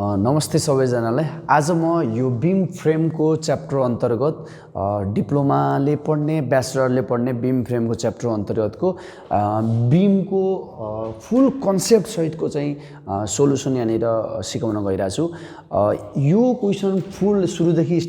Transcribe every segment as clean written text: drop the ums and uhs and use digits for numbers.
नमस्ते सबैजनालाई। आज म यो बीम फ्रेमको च्याप्टर अन्तर्गत डिप्लोमाले पढ्ने ब्याचलरले पढ्ने बीम फ्रेमको च्याप्टर अन्तर्गतको बीमको फुल कन्सेप्ट सहितको चाहिँ सोलुसन यहाँनिर सिकाउन गइरहेको छु। यो क्वेसन फुल सुरुदेखि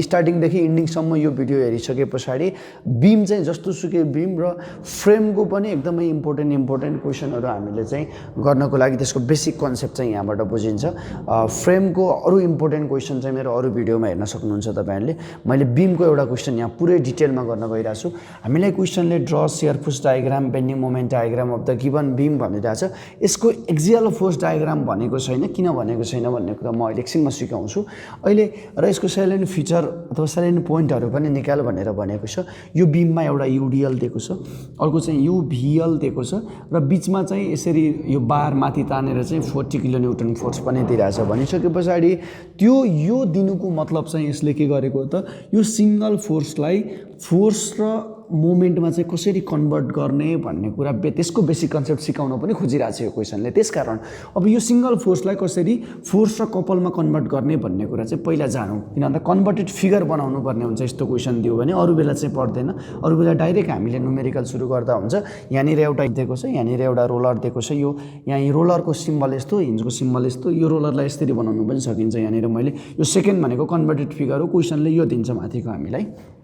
स्टार्टिङदेखि इन्डिङसम्म यो भिडियो हेरिसके पछाडि बीम चाहिँ जस्तो सुकै बीम र फ्रेमको पनि एकदमै इम्पोर्टेन्ट क्वेसनहरू हामीले चाहिँ गर्नको लागि त्यसको बेसिक कन्सेप्ट चाहिँ यहाँबाट बुझिन्छ। फ्रेमको अरू इम्पोर्टेन्ट क्वेसन चाहिँ मेरो अरू भिडियोमा हेर्न सक्नुहुन्छ तपाईँहरूले। मैले बीमको एउटा क्वेसन यहाँ पुरै डिटेलमा गर्न गइरहेको छु। हामीलाई क्वेसनले draw shear force diagram bending moment diagram of the given beam भनिरहेको छ। यसको एक्जियल फोर्स डायग्राम भनेको छैन, किन भनेको छैन भन्ने कुरा म अहिले एकछिनमा सिकाउँछु अहिले। र यसको साइलेन्ट फिचर अथवा साइलेन्ट पोइन्टहरू पनि निकाल भनेर भनेको छ। यो बीममा एउटा युडिएल दिएको छ, अर्को चाहिँ युभिएल दिएको छ र बिचमा चाहिँ यसरी यो बार माथि तानेर चाहिँ 40 किलोन्युटन फोर्स पनि दिइरहेको छ। भनिसके पछाडि त्यो यो दिनुको मतलब चाहिँ यसले के गरेको त यो सिंगल फोर्सलाई फोर्स र मोमेन्टमा चाहिँ कसरी कन्भर्ट गर्ने भन्ने कुरा त्यसको बेसिक कन्सेप्ट सिकाउन पनि खोजिरहेको छ यो क्वेसनले। त्यसकारण अब यो सिंगल फोर्सलाई कसरी फोर्स र कपलमा कन्भर्ट गर्ने भन्ने कुरा चाहिँ पहिला जानौँ, किन भन्दा कन्भर्टेड फिगर बनाउनु पर्ने हुन्छ। यस्तो क्वेसन दियो भने अरू बेला चाहिँ पर्दैन, अरू बेला डाइरेक्ट हामीले न्युमेरिकल सुरु गर्दा हुन्छ। यहाँनिर एउटा दिएको छ, यहाँनिर एउटा रोलर दिएको छ। यो यहाँ रोलरको सिम्बल यस्तो, हिन्जको सिम्बल यस्तो, यो रोलरलाई यसरी बनाउनु पनि सकिन्छ। यहाँनिर मैले यो सेकेन्ड भनेको कन्भर्टेड फिगर हो, क्वेसनले यो दिन्छ माथिको हामीलाई।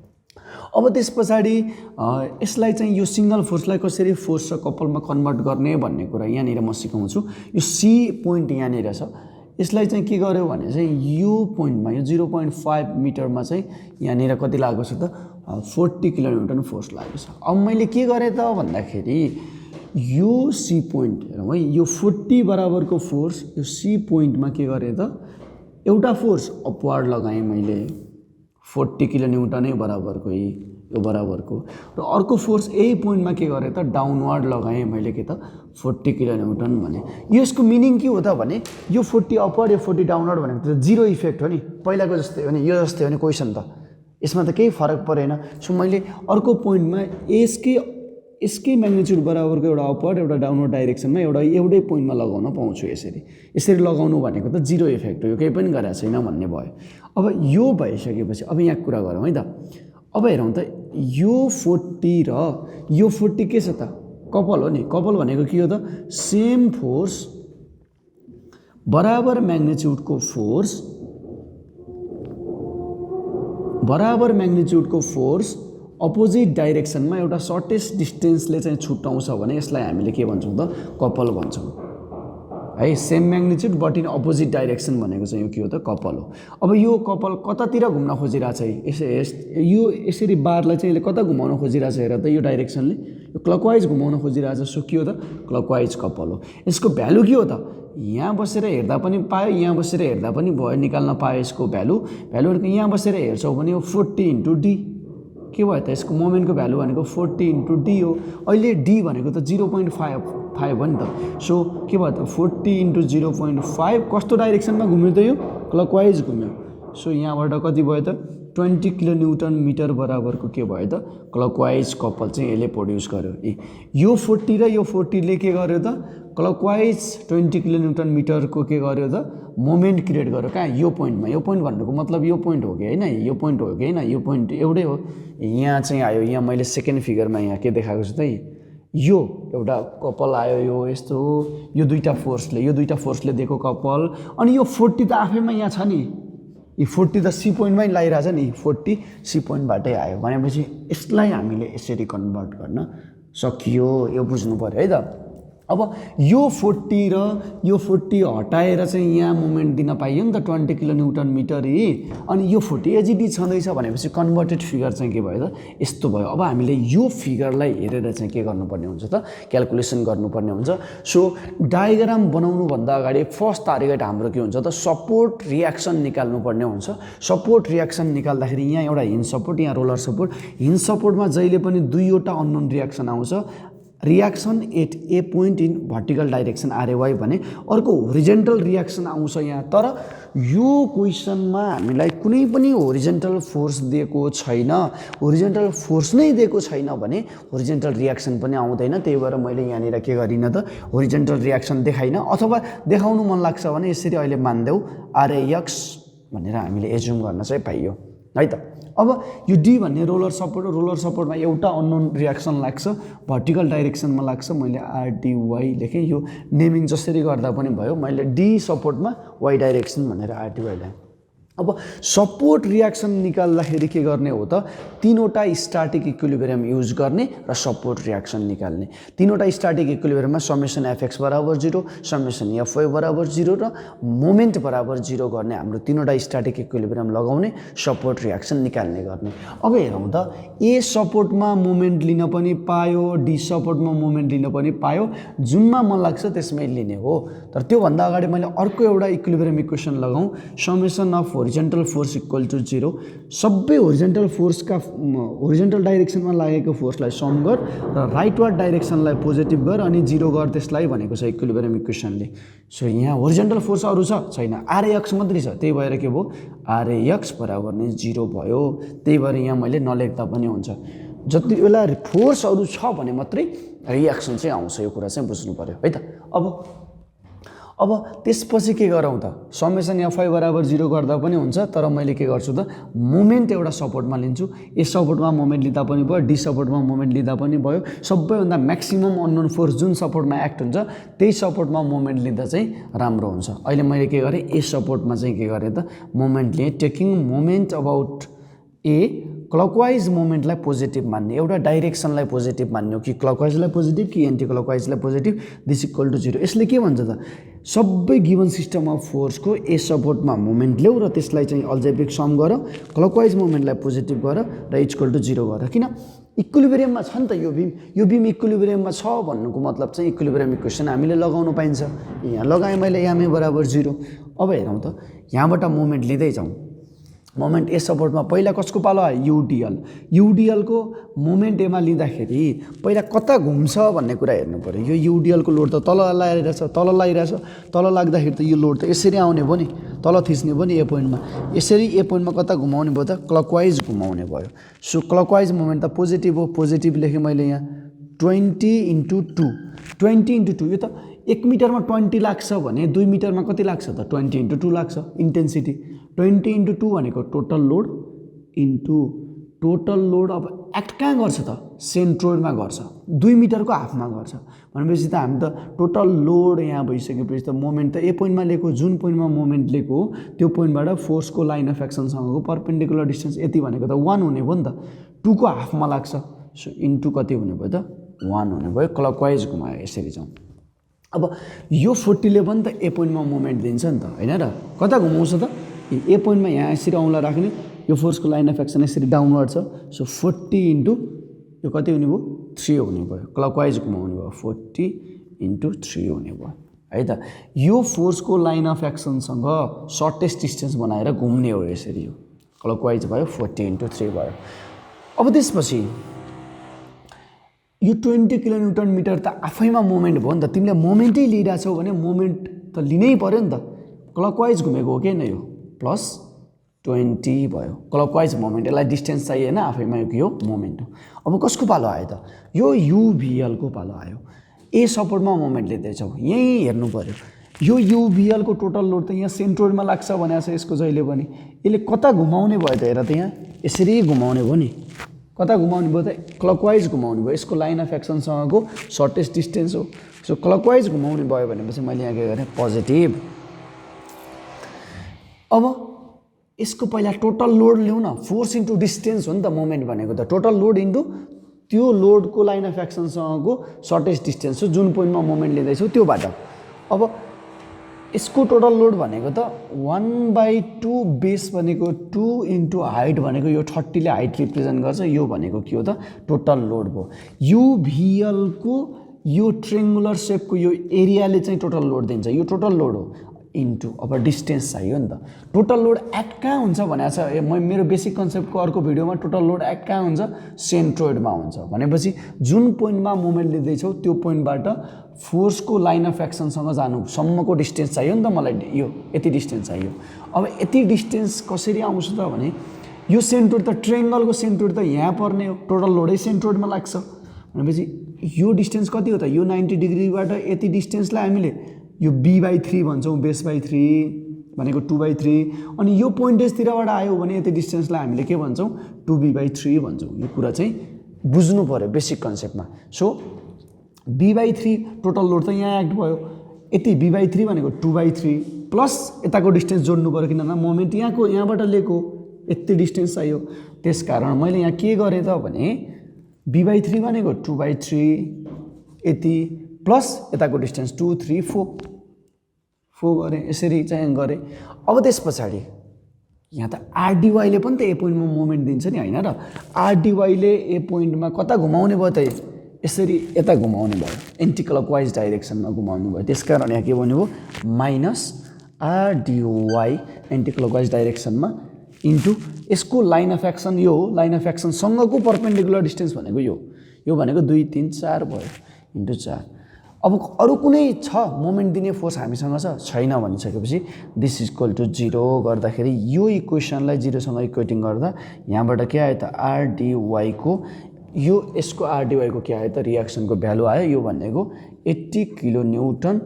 अब त्यस पछाडि यसलाई चाहिँ यो सिंगल फोर्सलाई कसरी फोर्स र कपलमा कन्भर्ट गर्ने भन्ने कुरा यहाँनिर म सिकाउँछु। यो सी पोइन्ट यहाँनिर छ, यसलाई चाहिँ के गर्यो भने चाहिँ यो पोइन्टमा यो 0.5 मिटरमा चाहिँ यहाँनिर कति लागेको छ त 40 किलोन्युटन फोर्स लागेको छ। अब मैले के गरेँ त भन्दाखेरि यो सी पोइन्ट हेरौँ है, यो 40 बराबरको फोर्स यो सी पोइन्टमा के गरेँ त एउटा फोर्स अपवार्ड लगाएँ मैले 40 किलोन्युटनै बराबरको यो बराबरको, र अर्को फोर्स यही पोइन्टमा के गरेँ त डाउनवर्ड लगाएँ मैले के त 40 किलोन्युटन भने। यसको मिनिङ के हो त भने यो 40 अपवर्ड यो 40 डाउनवर्ड भनेको त जिरो इफेक्ट हो नि, पहिलाको जस्तै हो नि, यो जस्तै हो नि क्वेसन त, यसमा त केही फरक परेन। सो मैले अर्को पोइन्टमा यसकै म्याग्निट्युड बराबरको एउटा अपवर्ड एउटा डाउनवर्ड डाइरेक्सनमा एउटै पोइन्टमा लगाउन पाउँछु। यसरी लगाउनु भनेको त जिरो इफेक्ट हो, यो केही पनि गरेको छैन भन्ने भयो। अब यो भइसकेपछि अब यहाँ कुरा गरौँ है त। अब हेरौँ त यो 40 र यो 40 के छ त कपल हो नि। कपल भनेको के हो त सेम फोर्स बराबर म्याग्निट्युडको फोर्स अपोजिट डाइरेक्सनमा एउटा सर्टेस्ट डिस्टेन्सले चाहिँ छुट्याउँछ भने यसलाई हामीले के भन्छौँ त कपल भन्छौँ है। Same magnitude but in opposite direction भनेको चाहिँ यो के हो त कपल हो। अब यो कपल कतातिर घुम्न खोजिरहेछ यो यसरी बारलाई चाहिँ यसले कता घुमाउन खोजिरहेछ हेर त यो डाइरेक्सनले यो क्लकवाइज घुमाउन खोजिरहेछ। सो के हो त क्लकवाइज कपल हो। यसको भ्यालु के हो त यहाँ बसेर हेर्दा पनि पायो, यहाँ बसेर हेर्दा पनि भयो, निकाल्न पायो यसको भ्यालु यहाँ बसेर हेर्छौँ भने यो 40 × डी के भयो त यसको मोमेन्टको भ्यालु भनेको 40 × डी हो। अहिले डी भनेको त 0.5 हो नि त। सो के भयो त 40 × 0.5 कस्तो डाइरेक्सनमा घुम्यो त यो क्लकवाइज घुम्यो। सो यहाँबाट कति भयो त 20 किलोन्युटन मिटर बराबरको के भयो त क्लकवाइज कपल चाहिँ यसले प्रड्युस गर्यो। यो 40 र यो 40 ले के गर्यो त क्लकवाइज 20 किलोन्युटन मिटरको के गर्यो त मोमेन्ट क्रिएट गर्यो। कहाँ यो पोइन्टमा, यो पोइन्ट भन्नुको मतलब यो पोइन्ट हो कि होइन, यो पोइन्ट हो कि होइन, यो पोइन्ट एउटै हो। यहाँ चाहिँ आयो, यहाँ मैले सेकेन्ड फिगरमा यहाँ के देखाएको छु त यो एउटा कपल आयो, यो यस्तो हो, यो दुईटा फोर्सले दिएको कपल। अनि यो 40 त आफैमा यहाँ छ नि, यो 40 त सी पोइन्टमै लागिरहेछ नि, 40 सी पोइन्टबाटै आयो भनेपछि यसलाई हामीले यसरी कन्भर्ट गर्न सकियो। यो बुझ्नु पऱ्यो है त। अब यो 40 र यो 40 हटाएर चाहिँ यहाँ मोमेन्ट दिन पाइयो नि त 20 किलोन्युटन मिटर अनि यो 40 एजिडी छँदैछ भनेपछि कन्भर्टेड फिगर चाहिँ के भयो त यस्तो भयो। अब हामीले यो फिगरलाई हेरेर चाहिँ के गर्नुपर्ने हुन्छ त क्यालकुलेसन गर्नुपर्ने हुन्छ। सो डायग्राम बनाउनुभन्दा अगाडि फर्स्ट टार्गेट हाम्रो के हुन्छ त सपोर्ट रियाक्सन निकाल्नुपर्ने हुन्छ। सपोर्ट रियाक्सन निकाल्दाखेरि यहाँ एउटा हिन्ज सपोर्ट, यहाँ रोलर सपोर्ट। हिन्ज सपोर्टमा जहिले पनि दुईवटा अननोन रियाक्सन आउँछ reaction at a point in vertical direction RAY भने अर्को होरिजेन्टल रियाक्सन आउँछ यहाँ। तर यो क्वेसनमा हामीलाई कुनै पनि होरिजेन्टल फोर्स दिएको छैन, होरिजेन्टल फोर्स नै दिएको छैन भने होरिजेन्टल रियाक्सन पनि आउँदैन। त्यही भएर मैले यहाँनिर के गरिनँ त होरिजेन्टल रियाक्सन देखाइन, अथवा देखाउनु मन लाग्छ भने यसरी अहिले मान्देऊ आरएएक्स भनेर हामीले एज्युम गर्न चाहिँ पाइयो है त। अब यो डी भन्ने रोलर सपोर्टमा एउटा अननोन रियाक्सन लाग्छ, भर्टिकल डाइरेक्सनमा लाग्छ। मैले आरडिवाई लेखेँ, यो नेमिङ जसरी गर्दा पनि भयो। मैले डी सपोर्टमा वाई डाइरेक्सन भनेर आरडिवाई लेखेँ। अब सपोर्ट रियाक्सन निकाल्दाखेरि के गर्ने हो त तीनवटा स्ट्याटिक इक्विलिब्रियम युज गर्ने र सपोर्ट रियाक्सन निकाल्ने। तीनवटा स्ट्याटिक इक्विलिब्रियममा समेसन एफएक्स बराबर 0, समेसन एफवाई बराबर 0 र मोमेन्ट बराबर 0 गर्ने हाम्रो तीनवटा स्ट्याटिक इक्विलिब्रियम लगाउने, सपोर्ट रियाक्सन निकाल्ने गर्ने। अब हेरौँ त ए सपोर्टमा मोमेन्ट लिन पनि पायो, डी सपोर्टमा मोमेन्ट लिन पनि पायो, जुनमा मन लाग्छ त्यसमै लिने हो। तर त्योभन्दा अगाडि मैले अर्को एउटा इक्विलिब्रियम इक्वेसन लगाऊँ, summation of horizontal force equal to 0। सबै होरिजेन्टल फोर्सका होरिजेन्टल डाइरेक्सनमा लागेको फोर्सलाई सम गर र राइटवार्ड डाइरेक्सनलाई पोजिटिभ गर अनि 0 गर त्यसलाई भनेको छ इक्विलिब्रियम इक्वेसनले। सो यहाँ होरिजेन्टल फोर्स अरू छ छैन, आरएएक्स मात्रै छ। त्यही भएर के भयो आरएएक्स बराबर नै 0 भयो। त्यही भएर यहाँ मैले नलेख्दा पनि हुन्छ। जति बेला फोर्स अरू छ भने मात्रै रियाक्सन चाहिँ आउँछ, यो कुरा चाहिँ बुझ्नु पर्यो है त। अब त्यसपछि के गरौँ त समेसन एफआई बराबर 0 गर्दा पनि हुन्छ। तर मैले के गर्छु त मोमेन्ट एउटा सपोर्टमा लिन्छु, ए सपोर्टमा मोमेन्ट लिँदा पनि भयो, डी सपोर्टमा मोमेन्ट लिँदा पनि भयो। सबैभन्दा म्याक्सिमम अननोन फोर्स जुन सपोर्टमा एक्ट हुन्छ त्यही सपोर्टमा मोमेन्ट लिँदा चाहिँ राम्रो हुन्छ। अहिले मैले के गरेँ ए सपोर्टमा चाहिँ के गरेँ त मोमेन्ट लिएँ, taking moment about A clockwise मोमेन्टलाई पोजिटिभ मान्ने, एउटा डाइरेक्सनलाई पोजिटिभ मान्ने हो कि क्लकवाइजलाई पोजिटिभ कि एन्टी क्लकवाइजलाई पोजिटिभ, दिस इक्वल टु 0। यसले के भन्छ त सबै गिभन सिस्टम अफ फोर्सको ए सपोर्टमा मोमेन्ट ल्याऊ र त्यसलाई चाहिँ अल्जेब्रिक सम गर, क्लकवाइज मोमेन्टलाई पोजिटिभ गर र इक्वल टु 0 गर। किन इक्विलिब्रियममा छ नि त यो बिम इक्विलिब्रियममा छ भन्नुको मतलब चाहिँ इक्विलिब्रियम इक्वेसन हामीले लगाउनु पाइन्छ। यहाँ लगाएँ मैले एमए बराबर 0। अब हेरौँ त यहाँबाट मोमेन्ट लिँदै जाउँ। मोमेन्ट ए सपोर्टमा पहिला कसको पालो आयो युडिएलको मोमेन्ट एमा लिँदाखेरि पहिला कता घुम्छ भन्ने कुरा हेर्नु पर्यो। यो युडिएलको लोड त तल लागिरहेछ, तल लाग्दाखेरि त यो लोड त यसरी आउने भयो नि, तल थिच्ने भयो नि ए पोइन्टमा। यसरी ए पोइन्टमा कता घुमाउने भयो त क्लकवाइज घुमाउने भयो। सो क्लकवाइज मोमेन्ट त पोजिटिभ हो, पोजिटिभ लेखेँ मैले यहाँ 20 × 2 यो त 1 मिटरमा 20 लाग्छ भने 2 मिटरमा कति लाग्छ त 20 × 2 लाग्छ इन्टेन्सिटी। 20 × 2 भनेको total load into total load. अब एक्ट कहाँ गर्छ त सेन्ट्रोइडमा गर्छ, 2 मिटरको हाफमा गर्छ भनेपछि त हामी त टोटल लोड यहाँ भइसकेपछि त मोमेन्ट त ए पोइन्टमा लिएको, जुन पोइन्टमा मोमेन्ट लिएको त्यो पोइन्टबाट फोर्सको लाइन अफ एक्सनसँगको पर्पेन्डिकुलर डिस्टेन्स यति भनेको त 1 हुने भयो नि त, 2 को हाफमा लाग्छ। सो इन्टु कति हुने भयो त 1 हुने भयो। क्लकवाइज घुमायो यसरी जाउँ। अब यो 40 ले पनि त ए पोइन्टमा मोमेन्ट दिन्छ नि त हैन र, कता घुमाउँछ त ए पोइन्टमा यहाँ यसरी औँला राख्ने, यो फोर्सको लाइन अफ एक्सन यसरी डाउनवर्ड छ। सो 40 इन्टु यो कति हुने भयो 3 हुने भयो, क्लकवाइज घुमाउने भयो 40 इन्टु 3 हुने भयो है त। यो फोर्सको लाइन अफ एक्सनसँग सर्टेस्ट डिस्टेन्स बनाएर घुम्ने हो यसरी, यो क्लकवाइज भयो 40 इन्टु 3 भयो। अब त्यसपछि यो 20 किलोन्युटन मिटर त आफैमा मोमेन्ट भयो नि त, तिमीले मोमेन्टै लिइरहेछौ भने मोमेन्ट त लिनै पर्यो नि त। क्लकवाइज घुमेको हो कि न यो प्लस 20 भयो क्लकवाइज मोमेन्ट, यसलाई डिस्टेन्स चाहिए होइन आफैमा यो मोमेन्ट हो। अब कसको पालो आयो त यो युभिएलको पालो आयो। ए सपोर्टमा मोमेन्ट लिँदैछौ, यहीँ हेर्नु पर्यो यो युभिएलको टोटल लोड त यहाँ सेन्ट्रोइडमा लाग्छ भनेको छ यसको जहिले पनि। यसले कता घुमाउने भयो त हेर त यहाँ यसरी घुमाउने भयो नि, कता घुमाउने भयो त क्लकवाइज घुमाउने भयो, यसको लाइन अफ एक्सनसँगको सर्टेस्ट डिस्टेन्स हो। सो क्लकवाइज घुमाउने भयो भनेपछि मैले यहाँ के गरेँ पोजिटिभ। अब यसको पहिला टोटल लोड ल्याउँ न, फोर्स इन्टु डिस्टेन्स हो नि त मोमेन्ट भनेको त, टोटल लोड इन्टु त्यो लोडको लाइन अफ एक्सनसँगको सर्टेस्ट डिस्टेन्स हो जुन पोइन्टमा मोमेन्ट लिँदैछौ त्योबाट। अब यसको टोटल लोड भनेको त 1/2 बेस भनेको 2 इन्टु हाइट भनेको यो 30 ले हाइट रिप्रेजेन्ट गर्छ, यो भनेको के हो त टोटल लोड भयो। युभिएलको यो ट्रेङ्गुलर सेपको यो एरियाले चाहिँ टोटल लोड दिन्छ, यो टोटल लोड हो। इन्टु अब डिस्टेन्स चाहियो नि त टोटल लोड एट कहाँ हुन्छ भनेको छ मेरो बेसिक कन्सेप्टको अर्को भिडियोमा टोटल लोड एट कहाँ हुन्छ सेन्ट्रोइडमा हुन्छ भनेपछि जुन पोइन्टमा मोमेन्ट लिँदैछौ त्यो पोइन्टबाट फोर्सको लाइन अफ एक्सनसँग जानुसम्मको डिस्टेन्स चाहियो नि त मलाई यो यति डिस्टेन्स चाहियो अब यति डिस्टेन्स कसरी आउँछ त भने यो सेन्ट्रोइड त ट्रायंगलको सेन्ट्रोइड त यहाँ पर्ने हो टोटल लोडै सेन्ट्रोइडमा लाग्छ भनेपछि यो डिस्टेन्स कति हो त यो 90 डिग्रीबाट यति डिस्टेन्सलाई हामीले यो b/3 भन्छौँ बेस/3 भनेको 2/3 अनि यो पोइन्टेजतिरबाट आयो भने यति डिस्टेन्सलाई हामीले के भन्छौँ 2b/3 भन्छौँ यो कुरा चाहिँ बुझ्नु पर्यो बेसिक कन्सेप्टमा सो b/3 टोटल लोड त यहाँ एक्ट भयो यति b/3 भनेको 2/3 प्लस यताको डिस्टेन्स जोड्नु पर्यो किनभने मोमेन्ट यहाँबाट लिएको यति डिस्टेन्स चाहियो त्यसकारण मैले यहाँ के गरेँ त भने b/3 भनेको 2/3 यति प्लस यताको डिस्टेन्स 2 3 4 गरेँ यसरी चाहिँ गरेँ अब त्यस पछाडि यहाँ त आरडीवाईले पनि त ए पोइन्टमा मोमेन्ट दिन्छ नि हैन र आरडीवाईले ए पोइन्टमा कता घुमाउने भयो त यसरी यता घुमाउने भयो एन्टी क्लकवाइज डाइरेक्सनमा घुमाउनु भयो त्यसकारण यहाँ के भन्नुभयो माइनस आरडीवाई एन्टी क्लकवाइज डाइरेक्सनमा इन्टु यसको लाइन अफ एक्सन यो हो लाइन अफ एक्सनसँगको पर्पेन्डिकुलर डिस्टेन्स भनेको यो भनेको 2 3 4 भयो इन्टु 4 अब अरू कुनै छ मोमेन्ट दिने फोर्स हामीसँग छैन भनिसकेपछि दिस इज इक्वल टु 0 गर्दाखेरि यो इक्वेसनलाई 0 सँग इक्वेटिङ गर्दा यहाँबाट के आयो त आरडीवाई को यो यसको आरडीवाई को के आयो त रिएक्सनको भ्यालु आयो यो भनेको 80 किलो न्युटन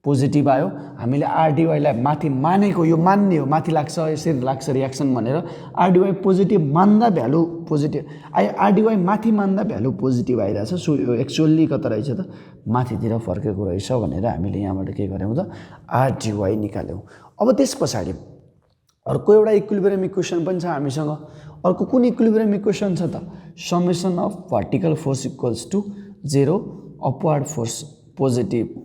पोजिटिभ आयो हामीले आरडीवाईलाई माथि मानेको यो मान्ने हो माथि लाग्छ यसरी लाग्छ रिएक्सन भनेर आरडीवाई पोजिटिभ मान्दा भ्यालु पोजिटिभ आरडीवाई माथि मान्दा भ्यालु पोजिटिभ आइरहेछ सो यो एक्चुअली कता रहेछ त माथितिर फर्केको रहेछ भनेर हामीले यहाँबाट के गर्यौँ त आरडीवाई निकाल्यौँ अब त्यस पछाडि अर्को एउटा इक्विलिब्रियम इक्वेसन पनि छ हामीसँग अर्को कुन इक्विलिब्रियम इक्वेसन छ त summation of vertical force equals to 0 upward force positive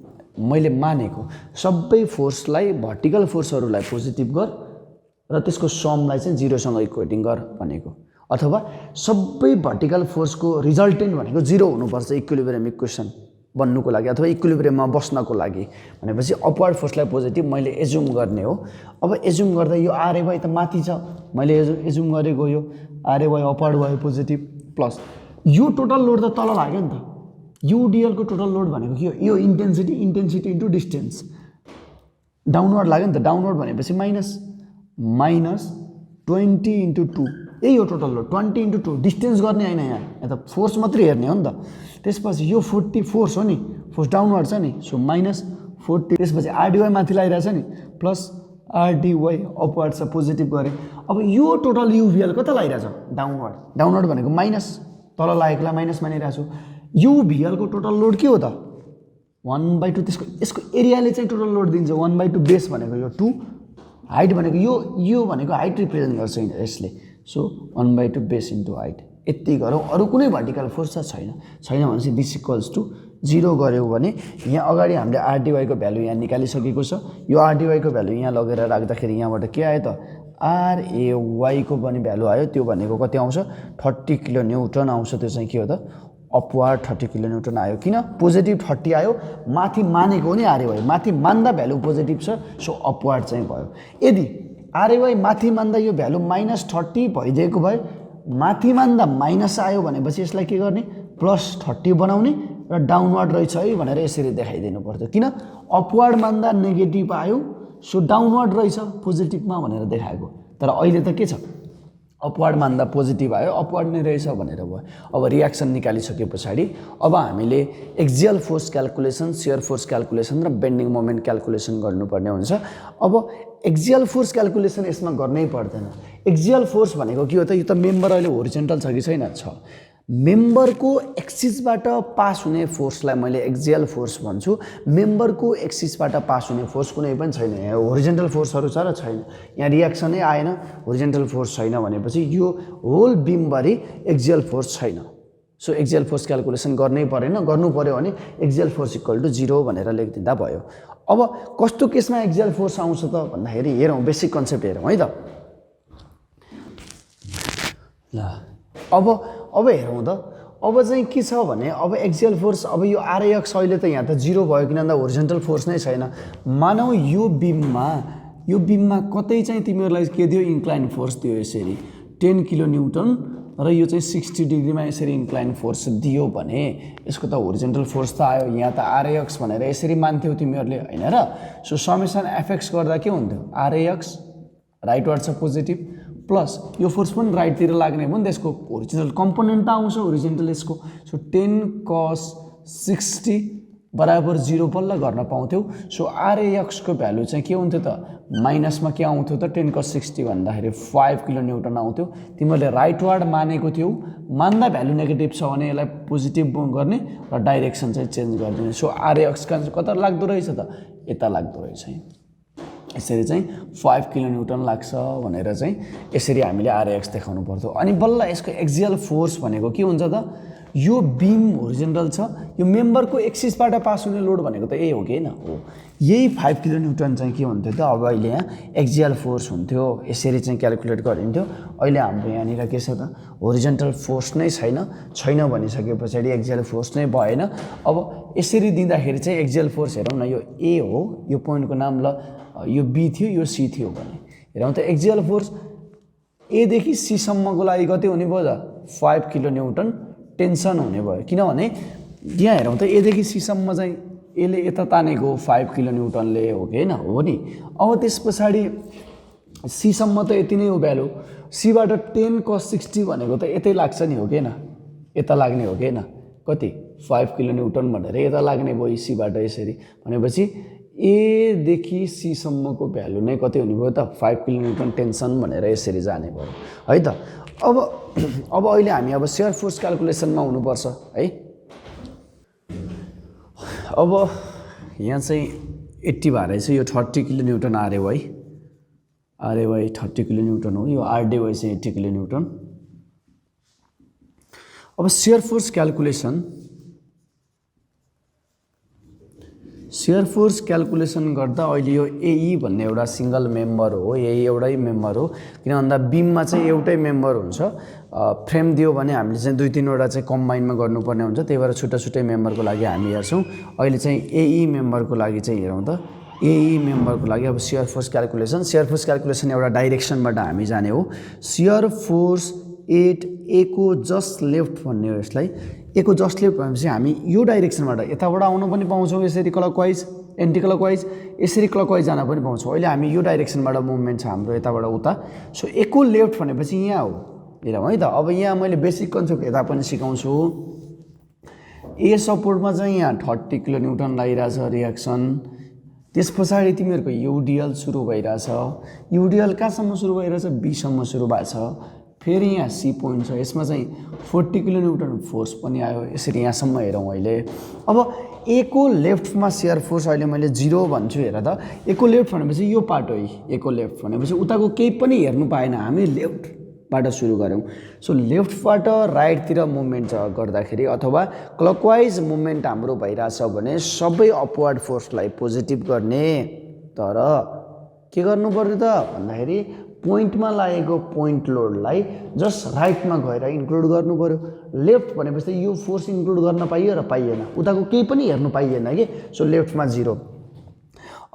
मैले मानेको सबै फोर्सलाई भर्टिकल फोर्सहरूलाई पोजिटिभ गर र त्यसको समलाई चाहिँ 0 सँग इक्वेटिङ गर भनेको अथवा सबै भर्टिकल फोर्सको रिजल्टेन्ट भनेको 0 हुनुपर्छ इक्विलिब्रियम इक्वेसन बन्नुको लागि अथवा इक्विलिब्रियममा बस्नको लागि भनेपछि अपवार्ड फोर्सलाई पोजिटिभ मैले एज्युम गर्ने हो अब एज्युम गर्दा यो आरएवाई त माथि छ मैले एज्युम गरेको यो आरएवाई अपवार्ड भयो पोजिटिभ प्लस यो टोटल लोड त तल लाग्यो नि त यूडीएल को टोटल लोड भनेको के हो यो इन्टेन्सिटी इन्टु डिस्टेन्स डाउनवर्ड लाग्यो नि त डाउनवर्ड भनेपछि माइनस 20 × 2 यही हो टोटल लोड 20 × 2 डिस्टेन्स गर्ने हैन यहाँ त फोर्स मात्रै हेर्ने हो नि त त्यसपछि यो 40 फोर्स हो नि फोर्स डाउनवर्ड छ नि सो -40 त्यसपछि आरडीवाई माथि लागिरहेछ नि प्लस आरडीवाई अपवार्ड छ पोजिटिभ गरे अब यो टोटल युभीएल कता लागिरहेछ डाउनवर्ड भनेको माइनस तल लागेकोलाई माइनस मानिरहेछु युभीएल को टोटल लोड के हो त 1/2 त्यसको यसको एरियाले चाहिँ टोटल लोड दिन्छ 1/2 बेस भनेको यो 2 हाइट भनेको यो भनेको हाइट रिप्रेजेन्ट गर्छ यसले सो 1/2 बेस इन्टु हाइट यति गरौँ अरू कुनै भर्टिकल फोर्स छैन भनेपछि दिस इक्वल्स टु 0 गऱ्यौँ भने यहाँ अगाडि हामीले आरडीवाई को भ्यालु यहाँ निकालिसकेको छ यो आरडीवाई को भ्यालु यहाँ लगेर राख्दाखेरि यहाँबाट के आयो त आरएवाई को पनि भ्यालु आयो त्यो भनेको कति आउँछ 30 किलो न्युटन आउँछ त्यो चाहिँ के हो त अपवार्ड 30 किलो न्युटन आयो किन पोजिटिभ 30 आयो माथि मानेको नि आरएवाई माथि मान्दा भ्यालु पोजिटिभ छ सो अपवार्ड चाहिँ भयो यदि आरएवाई माथि मान्दा यो भ्यालु -30 भइदिएको भए माथि मान्दा माइनस आयो भनेपछि यसलाई के गर्ने +30 बनाउने र डाउनवर्ड रहेछ है भनेर यसरी देखाइदिनु पर्छ किन अपवार्ड मान्दा नेगेटिभ आयो सो डाउनवर्ड रहेछ पोजिटिभमा भनेर देखाएको तर अहिले त के छ अपवार्ड मान्दा पोजिटिभ आयो अपवार्ड नै रहेछ भनेर भयो अब रिएक्सन निकालिसके पछाडि अब हामीले axial force calculation shear force calculation र बेन्डिङ मोमेन्ट क्याल्कुलेसन गर्नुपर्ने हुन्छ अब एक्सियल फोर्स क्याल्कुलेसन यसमा गर्नै पर्दैन एक्सियल फोर्स भनेको के हो त यो त मेम्बर अहिले होरिजेन्टल छ कि छैन छ मेम्बरको एक्सिसबाट पास हुने फोर्सलाई मैले एक्सियल फोर्स भन्छु मेम्बरको एक्सिसबाट पास हुने फोर्स कुनै पनि छैन यहाँ होरिजेन्टल फोर्सहरू छ र छैन यहाँ रिएक्सनै आएन होरिजेन्टल फोर्स छैन भनेपछि यो होल बिमभरि एक्सियल फोर्स छैन सो एक्सियल फोर्स क्याल्कुलेसन गर्नै परेन गर्नु पर्यो भने एक्सियल फोर्स इक्वल टु 0 भनेर लेखिदिँदा भयो अब कस्तो केसमा एक्सियल फोर्स आउँछ त भन्दाखेरि हेरौँ बेसिक कन्सेप्ट हेरौँ है त ल अब हेरौँ त अब चाहिँ के छ भने अब एक्सियल फोर्स अब यो आरएक्स अहिले त यहाँ त 0 भयो किन भन्दा होरिजेन्टल फोर्स नै छैन। मानौ यो बिममा कतै चाहिँ तिमीहरूलाई के दियो इन्क्लाइन फोर्स दियो यसरी 10 किलो न्युटन र यो चाहिँ 60 डिग्रीमा यसरी इन्क्लाइन फोर्स दियो भने यसको त होरिजेन्टल फोर्स त आयो। यहाँ त आरएक्स भनेर यसरी मान्थ्यौ तिमीहरूले हैन र। सो समेसन एफएक्स गर्दा के हुन्थ्यो आरएक्स राइटवार्ड छ पोजिटिभ प्लस यो फोर्स पनि राइटतिर लाग्ने हो नि त्यसको होरिजेन्टल कम्पोनेन्ट त आउँछ होरिजेन्टल यसको। सो 10 cos 60 बराबर 0 बल्ल गर्न पाउँथ्यौ। सो आरएक्स को भ्यालु चाहिँ के हुन्थ्यो त माइनसमा के आउँथ्यो त 10 cos 60 भन्दाखेरि 5 किलो न्युटन आउँथ्यो। तिमीहरूले राइटवार्ड मानेको थियौ, मान्दा भ्यालु नेगेटिभ छ भने यसलाई पोजिटिभ गर्ने र डाइरेक्सन चाहिँ चेन्ज गरिदिने। सो आरएक्स कता लाग्दो रहेछ त यता लाग्दो रहेछ। यसरी चाहिँ 5 किलो न्युटन लाग्छ भनेर चाहिँ यसरी हामीले आरएक्स देखाउनु पर्थ्यो। अनि बल्ल यसको एक्सियल फोर्स भनेको के हुन्छ त यो बीम होरिजेन्टल छ, यो मेम्बरको एक्सिसबाट पास हुने लोड भनेको त यही हो कि हैन हो। यही 5 किलो न्युटन चाहिँ के हुन्थ्यो त अब अहिले यहाँ एक्सियल फोर्स हुन्थ्यो। यसरी चाहिँ क्याल्कुलेट गरिन्थ्यो। अहिले हाम्रो यहाँनिर के छ त होरिजेन्टल फोर्स नै छैन भनिसके पछाडि एक्सियल फोर्स नै भएन। अब यसरी दिँदाखेरि चाहिँ एक्सियल फोर्स हेरौँ न, यो ए हो, यो पोइन्टको नाम ल यो बी थियो यो सी थियो भने हेरौँ त एक्सियल फोर्स ए देखि सी सम्मको लागि कति हुने भयो त 5 किलो न्युटन टेन्सन हुने भयो। किनभने यहाँ हेरौँ त ए देखि सी सम्म चाहिँ यसले यता तानेको 5 किलो न्युटनले हो कि हैन हो नि। अब त्यस पछाडि सी सम्म त यति नै हो भ्यालु, सीबाट 10 cos 60 भनेको त यतै लाग्छ नि हो कि हैन, यता लाग्ने हो कि हैन, कति 5 किलो न्युटन भनेर यता लाग्ने भयो सीबाट। यसरी भनेपछि ए देखि सी सम्मको भ्यालु नै कति हुने भयो त 5 किलो न्युटन टेन्सन भनेर यसरी जाने भयो है त। अब अहिले हामी अब शियर फोर्स क्याल्कुलेसनमा हुनुपर्छ है। अब यहाँ चाहिँ 80 भएर चाहिँ यो 30 किलो न्युटन आरएवाई 30 किलो न्युटन हो, यो आरडीवाई चाहिँ 80 किलो न्युटन। अब शियर फोर्स क्याल्कुलेसन गर्दा अहिले यो एई भन्ने एउटा सिंगल मेम्बर हो, यही एउटै मेम्बर हो। किन भन्दा बीममा चाहिँ एउटै मेम्बर हुन्छ, फ्रेम दियो भने हामीले चाहिँ 2-3 वटा चाहिँ कम्बाइनमा गर्नुपर्ने हुन्छ, त्यही भएर छुट्टा छुट्टै मेम्बरको लागि हामी हेर्छौँ। अहिले चाहिँ एई मेम्बरको लागि चाहिँ हेरौँ त, एई मेम्बरको लागि अब शियर फोर्स क्याल्कुलेसन एउटा डाइरेक्सनबाट हामी जाने हो। शियर फोर्स एट ए को जस्ट लेफ्ट भन्ने हो यसलाई। ए को जस्ट लेफ्ट भनेपछि हामी यो डाइरेक्सनबाट यताबाट आउन पनि पाउँछौँ, यसरी क्लकवाइज एन्टी क्लकवाइज, यसरी क्लकवाइज जान पनि पाउँछौँ। अहिले हामी यो डाइरेक्सनबाट मुभमेन्ट छ हाम्रो यताबाट उता। सो ए को लेफ्ट भनेपछि यहाँ हो, हेरौँ है त। अब यहाँ मैले बेसिक कन्सेप्ट यता पनि सिकाउँछु। ए सपोर्टमा चाहिँ यहाँ 30 किलो न्युटन लागिरहेछ रियाक्सन। त्यस पछाडि तिमीहरूको युडिएल सुरु भइरहेछ, युडिएल कहाँसम्म सुरु भइरहेछ बीसम्म सुरु भएको छ। फेरि यहाँ सी पोइन्ट छ, यसमा चाहिँ 40 किलो न्युटन फोर्स पनि आयो। यसरी यहाँसम्म हेरौँ अहिले। अब ए को लेफ्टमा शियर फोर्स अहिले मैले 0 भन्छु, हेर त। ए को लेफ्ट भनेपछि यो पार्ट हो, ए को लेफ्ट भनेपछि उताको केही पनि हेर्नु पाएन, हामी लेफ्टबाट सुरु गऱ्यौँ। सो लेफ्टबाट राइटतिर मुभमेन्ट गर्दाखेरि अथवा क्लकवाइज मुभमेन्ट हाम्रो भइरहेछ भने सबै अपवर्ड फोर्सलाई पोजिटिभ गर्ने, तर के गर्नु पर्यो त भन्दाखेरि पोइन्टमा लागेको पोइन्ट लोडलाई जस्ट राइटमा गएर इन्क्लुड गर्नु पर्यो। लेफ्ट भनेपछि यो फोर्स इन्क्लुड गर्न पाइयो र पाइएन, उताको केही पनि हेर्नु पाइएन कि। सो लेफ्टमा 0।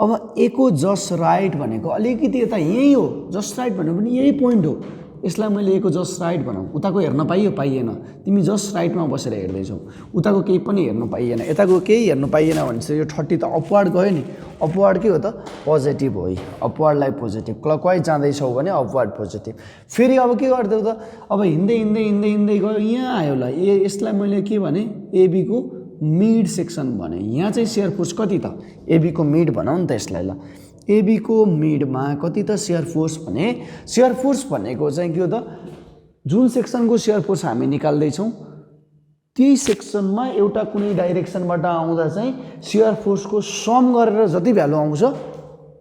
अब ए को जस्ट राइट भनेको अलिकति यता यही हो, जस्ट राइट भनेको पनि यही पोइन्ट हो। यसलाई मैले ए को जस्ट राइट भनौँ, उताको हेर्न पाइयो पाइएन, तिमी जस्ट राइटमा बसेर हेर्दैछौ, उताको केही पनि हेर्नु पाइएन, यताको केही हेर्नु पाइएन भने चाहिँ यो 30 त अपवर्ड गयो नि। अपवर्ड के हो त पोजिटिभ हो, अपवर्डलाई पोजिटिभ, क्लकवाइज जाँदैछौ भने अपवर्ड पोजिटिभ। फेरि अब के गर्दै त अब हिँड्दै गयो, यहाँ आयो ल। यसलाई मैले के भने एबीको मिड सेक्सन भने, यहाँ चाहिँ शियर फोर्स कति त एबीको मिड भनौँ नि त यसलाई ल। एबीको मिडमा कति त शियर फोर्स भने, शियर फोर्स भनेको चाहिँ के हो त जुन सेक्सनको शियर फोर्स हामी निकाल्दैछौँ त्यही सेक्सनमा एउटा कुनै डाइरेक्सनबाट आउँदा चाहिँ शियर फोर्सको सम गरेर जति भ्यालु आउँछ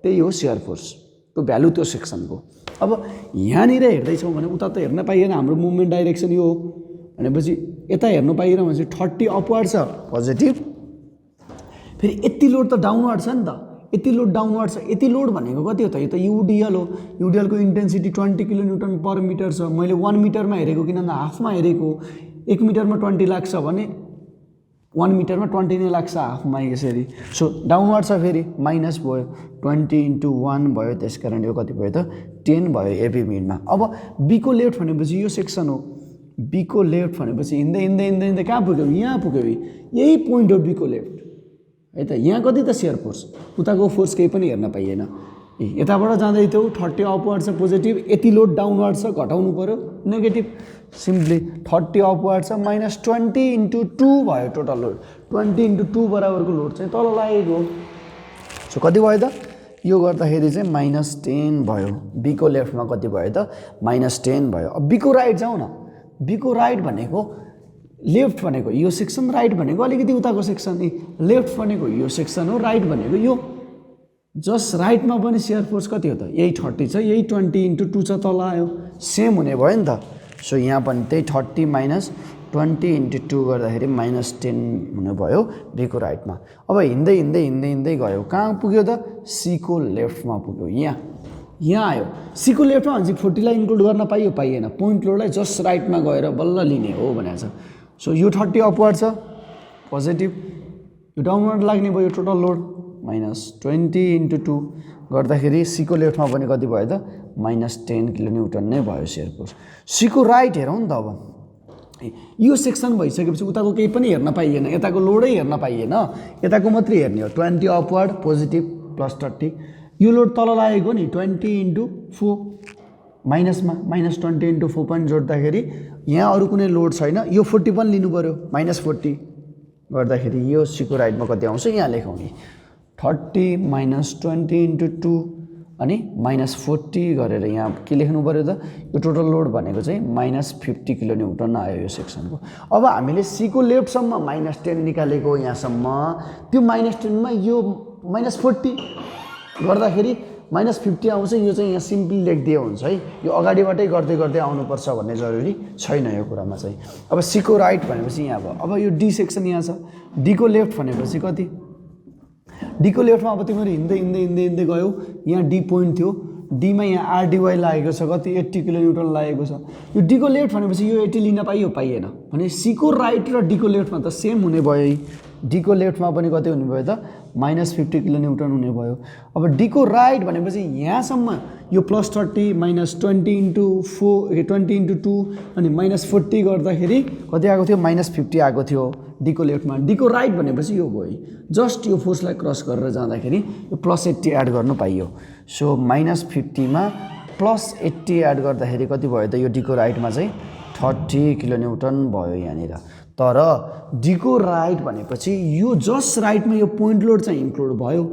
त्यही हो शियर फोर्सको भ्यालु त्यो सेक्सनको। अब यहाँनिर हेर्दैछौँ भने उता त हेर्न पाइएन, हाम्रो मुभमेन्ट डाइरेक्सन यो हो भनेपछि यता हेर्नु पाइएन भने 30 अपवर्ड छ पोजिटिभ। फेरि यति लोड त डाउनवर्ड छ नि त, यति लोड डाउनवर्ड छ। यति लोड भनेको कति हो त, यो त युडिएल हो। युडिएलको intensity 20 kilo newton per metre छ। मैले 1 मिटरमा हेरेको किन भन्दा हाफमा हेरेको। 1 मिटरमा 20 लाग्छ भने 1 मिटरमा 20 नै लाग्छ हाफमा यसरी। सो डाउनवर्ड छ फेरि माइनस भयो 20 × 1 भयो, त्यस कारण यो कति भयो त 10 भयो एबी मिडमा। अब बीको लेफ्ट भनेपछि यो सेक्सन हो, बीको लेफ्ट भनेपछि हिँड्दै हिँड्दै हिँड्दै हिँड्दै कहाँ पुग्यो, यहाँ पुग्यो। यही पोइन्ट हो बीको लेफ्ट है त। यहाँ कति त सेयर फोर्स, उताको फोर्स केही पनि हेर्न पाइएन। यताबाट जाँदै थियो 30 अपवर्ड छ पोजिटिभ, यति लोड डाउनवर्ड छ घटाउनु पर्यो नेगेटिभ, सिम्पली 30 अपवर्ड छ माइनस 20 × 2 भयो टोटल लोड। 20 × 2 बराबरको लोड चाहिँ तल लागेको। सो कति भयो त, यो गर्दाखेरि चाहिँ -10 भयो। बीको लेफ्टमा कति भयो त -10 भयो। अब बीको राइट जाउँ न। बीको राइट भनेको लेफ्ट भनेको यो सेक्सन, राइट भनेको अलिकति उताको सेक्सन। लेफ्ट भनेको यो सेक्सन हो, राइट भनेको यो। जस्ट राइटमा पनि सेयर फोर्स कति हो त, यही 30 छ, यही 20 × 2 छ, तल आयो सेम हुने भयो नि त। सो यहाँ पनि त्यही 30 - 20 × 2 गर्दाखेरि -10 हुने भयो बीको राइटमा। अब हिँड्दै हिँड्दै हिँड्दै हिँड्दै गयो, कहाँ पुग्यो त सीको लेफ्टमा पुग्यो। यहाँ आयो सीको लेफ्टमा भनेपछि 40 लाई इन्क्लुड गर्न पाइयो पाइएन, पोइन्ट लोडलाई जस्ट राइटमा गएर बल्ल लिने हो भनेको छ। सो यो 30 अपवर्ड छ पोजिटिभ, यो डाउनवर्ड लाग्ने भयो टोटल लोड -20 × 2 गर्दाखेरि सीको लेफ्टमा पनि कति भयो त -10 किलोन्युटन नै भयो सेयर फोर्स। सीको राइट हेरौँ नि त। अब यो सेक्सन भइसकेपछि उताको केही पनि हेर्न पाइएन, यताको लोडै हेर्न पाइएन, यताको मात्रै हेर्ने हो। 20 अपवर्ड पोजिटिभ +30, यो लोड तल लागेको नि 20 × 4 माइनसमा -20 × 4 पनि जोड्दाखेरि यहाँ अरू कुनै लोड छैन, यो 40 पनि लिनु पऱ्यो -40 गर्दाखेरि यो सीको राइटमा कति आउँछ यहाँ लेखौँ नि 30 - 20 × 2 अनि -40 गरेर यहाँ के लेख्नु पऱ्यो त, यो टोटल लोड भनेको चाहिँ -50 किलोन्युटन आयो यो सेक्सनको। अब हामीले सीको लेफ्टसम्म -10 निकालेको यहाँसम्म, त्यो -10 मा यो -40 गर्दाखेरि -50 आउँछ। यो चाहिँ यहाँ सिम्पली लेखिदिए हुन्छ है, यो अगाडिबाटै गर्दै गर्दै आउनुपर्छ भन्ने जरुरी छैन यो कुरामा चाहिँ। अब सीको राइट भनेपछि यहाँ भयो। अब यो डी सेक्सन यहाँ छ, डीको लेफ्ट भनेपछि कति, डीको लेफ्टमा अब तिमीहरू हिँड्दै हिँड्दै हिँड्दै हिँड्दै गयौ, यहाँ डी पोइन्ट थियो, डीमा यहाँ आरडीवाई लागेको छ कति 80 किलोन्युटन लागेको छ। यो डीको लेफ्ट भनेपछि यो 80 लिन पाइयो पाइएन भने सीको राइट र डीको लेफ्टमा त सेम हुने भयो। डीको लेफ्टमा पनि कति हुने भयो त -50 किलोन्युटन हुने भयो। अब डीको राइट भनेपछि यहाँसम्म यो +30 - 20 × 4 20 × 2 अनि -40 गर्दाखेरि कति आएको थियो -50 आएको थियो डीको लेफ्टमा। डीको राइट भनेपछि यो भयो, जस्ट यो फोर्सलाई क्रस गरेर जाँदाखेरि यो +80 एड गर्नु पाइयो। सो -50 मा +80 एड गर्दाखेरि कति भयो त यो डीको राइटमा चाहिँ 30 किलोन्युटन भयो यहाँनिर। तर डीको राइट भनेपछि यो जस्ट राइटमा यो पोइन्ट लोड चाहिँ इन्क्लुड भयो।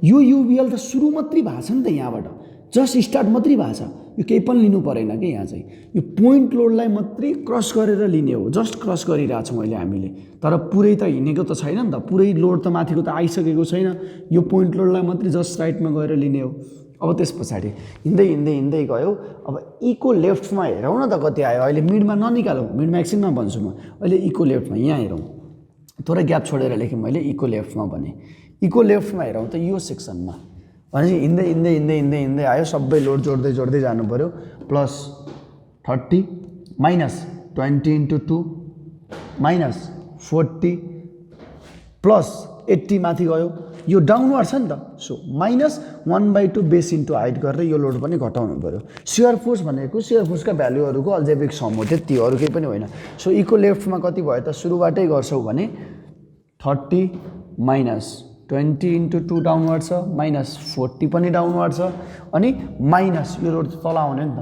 यो युबिएल त सुरु मात्रै भएको छ नि त, यहाँबाट जस्ट स्टार्ट मात्रै भएको छ, यो केही पनि लिनु परेन कि यहाँ चाहिँ यो पोइन्ट लोडलाई मात्रै क्रस गरेर लिने हो, जस्ट क्रस गरिरहेको छौँ अहिले हामीले। तर पुरै त हिँडेको त छैन नि त, पुरै लोड त माथिको त आइसकेको छैन, यो पोइन्ट लोडलाई मात्रै जस्ट राइटमा गएर लिने हो। अब त्यस पछाडि हिँड्दै हिँड्दै हिँड्दै गयो। अब इको लेफ्टमा हेरौँ न त कति आयो, अहिले मिडमा ननिकालौँ, मिडमा एकछिनमा भन्छु म, अहिले इको लेफ्टमा यहाँ हेरौँ, थोरै ग्याप छोडेर लेखेँ मैले, इको लेफ्टमा भने इको लेफ्टमा हेरौँ त यो सेक्सनमा भनेपछि हिँड्दै हिँड्दै हिँड्दै हिँड्दै हिँड्दै आयो, सबै लोड जोड्दै जोड्दै जानु पऱ्यो। +30 - 20 × 2 -40 +80 माथि गयो, यो डाउनवर्ड छ नि त। सो -1/2 बेस इन्टु हाइट गरेर यो लोड पनि घटाउनु पऱ्यो। सेयर फोर्स भनेको सेयर फोर्सका भ्यालुहरूको अल्जेब्रिक सम हो, त्यति अरू केही पनि होइन। सो इको लेफ्टमा कति भयो त, सुरुबाटै गर्छौ भने 30 - 20 × 2 डाउनवर्ड छ, -40 पनि डाउनवर्ड छ, अनि माइनस यो लोड तल आउने नि त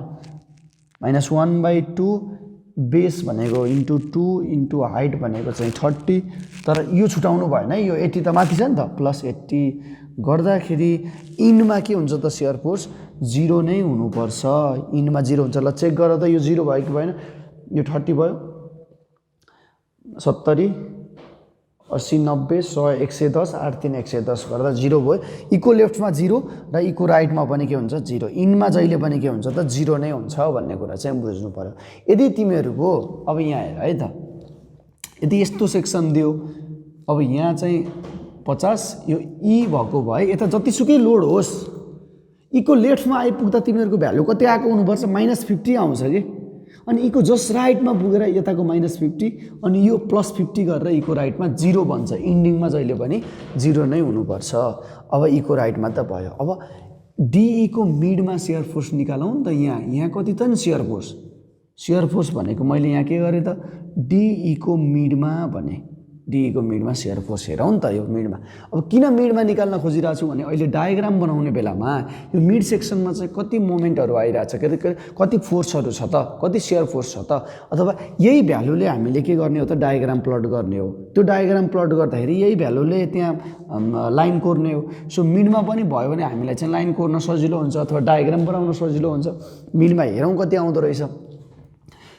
-1/2 बेस भनेको इन्टु 2 इन्टु हाइट भनेको चाहिँ 30। तर यो छुटाउनु भएन है, यो 80 त माथि छ नि त, +80 गर्दाखेरि इनमा के हुन्छ त सेयर फोर्स 0 नै हुनुपर्छ। इनमा 0 हुन्छ। ल चेक गर त यो 0 भयो कि भएन, यो 30 भयो, 70 80 90 100 110 8 3 110 गर्दा 0 भयो। इको लेफ्टमा 0 र इको राइटमा पनि के हुन्छ 0, इनमा जहिले पनि के हुन्छ त 0 नै हुन्छ भन्ने कुरा चाहिँ बुझ्नु पर्यो। यदि तिमीहरूको अब यहाँ हेर है त, यदि यस्तो सेक्सन दियो, अब यहाँ चाहिँ 50 यो ई भएको भए यता जतिसुकै लोड होस् इको लेफ्टमा आइपुग्दा तिमीहरूको भ्यालु कति आएको हुनुपर्छ, -50 आउँछ कि अनि इको जस्ट राइटमा पुगेर यताको -50 अनि यो +50 गरेर इको राइटमा 0 बन्छ। इन्डिङमा जहिले पनि 0 नै हुनुपर्छ। अब इको राइटमा त भयो। अब DE को मिडमा शियर फोर्स निकालौँ त। यहाँ कति त नि शियर फोर्स भनेको मैले यहाँ के गरेँ त DE को मिडमा भने DE को मिडमा शियर फोर्स हेरौँ नि त यो मिडमा। अब किन मिडमा निकाल्न खोजिरहेको छु भने अहिले डायग्राम बनाउने बेलामा यो मिड सेक्सनमा चाहिँ कति मोमेन्टहरू आइरहेछ, कति फोर्सहरू छ त, कति शियर फोर्स छ त, अथवा यही भ्यालुले हामीले के गर्ने हो त डायग्राम प्लट गर्ने हो। त्यो डायग्राम प्लट गर्दाखेरि यही भ्यालुले त्यहाँ लाइन कोर्ने हो। सो मिडमा पनि भयो भने हामीलाई चाहिँ लाइन कोर्न सजिलो हुन्छ अथवा डायग्राम बनाउन सजिलो हुन्छ। मिडमा हेरौँ कति आउँदो रहेछ।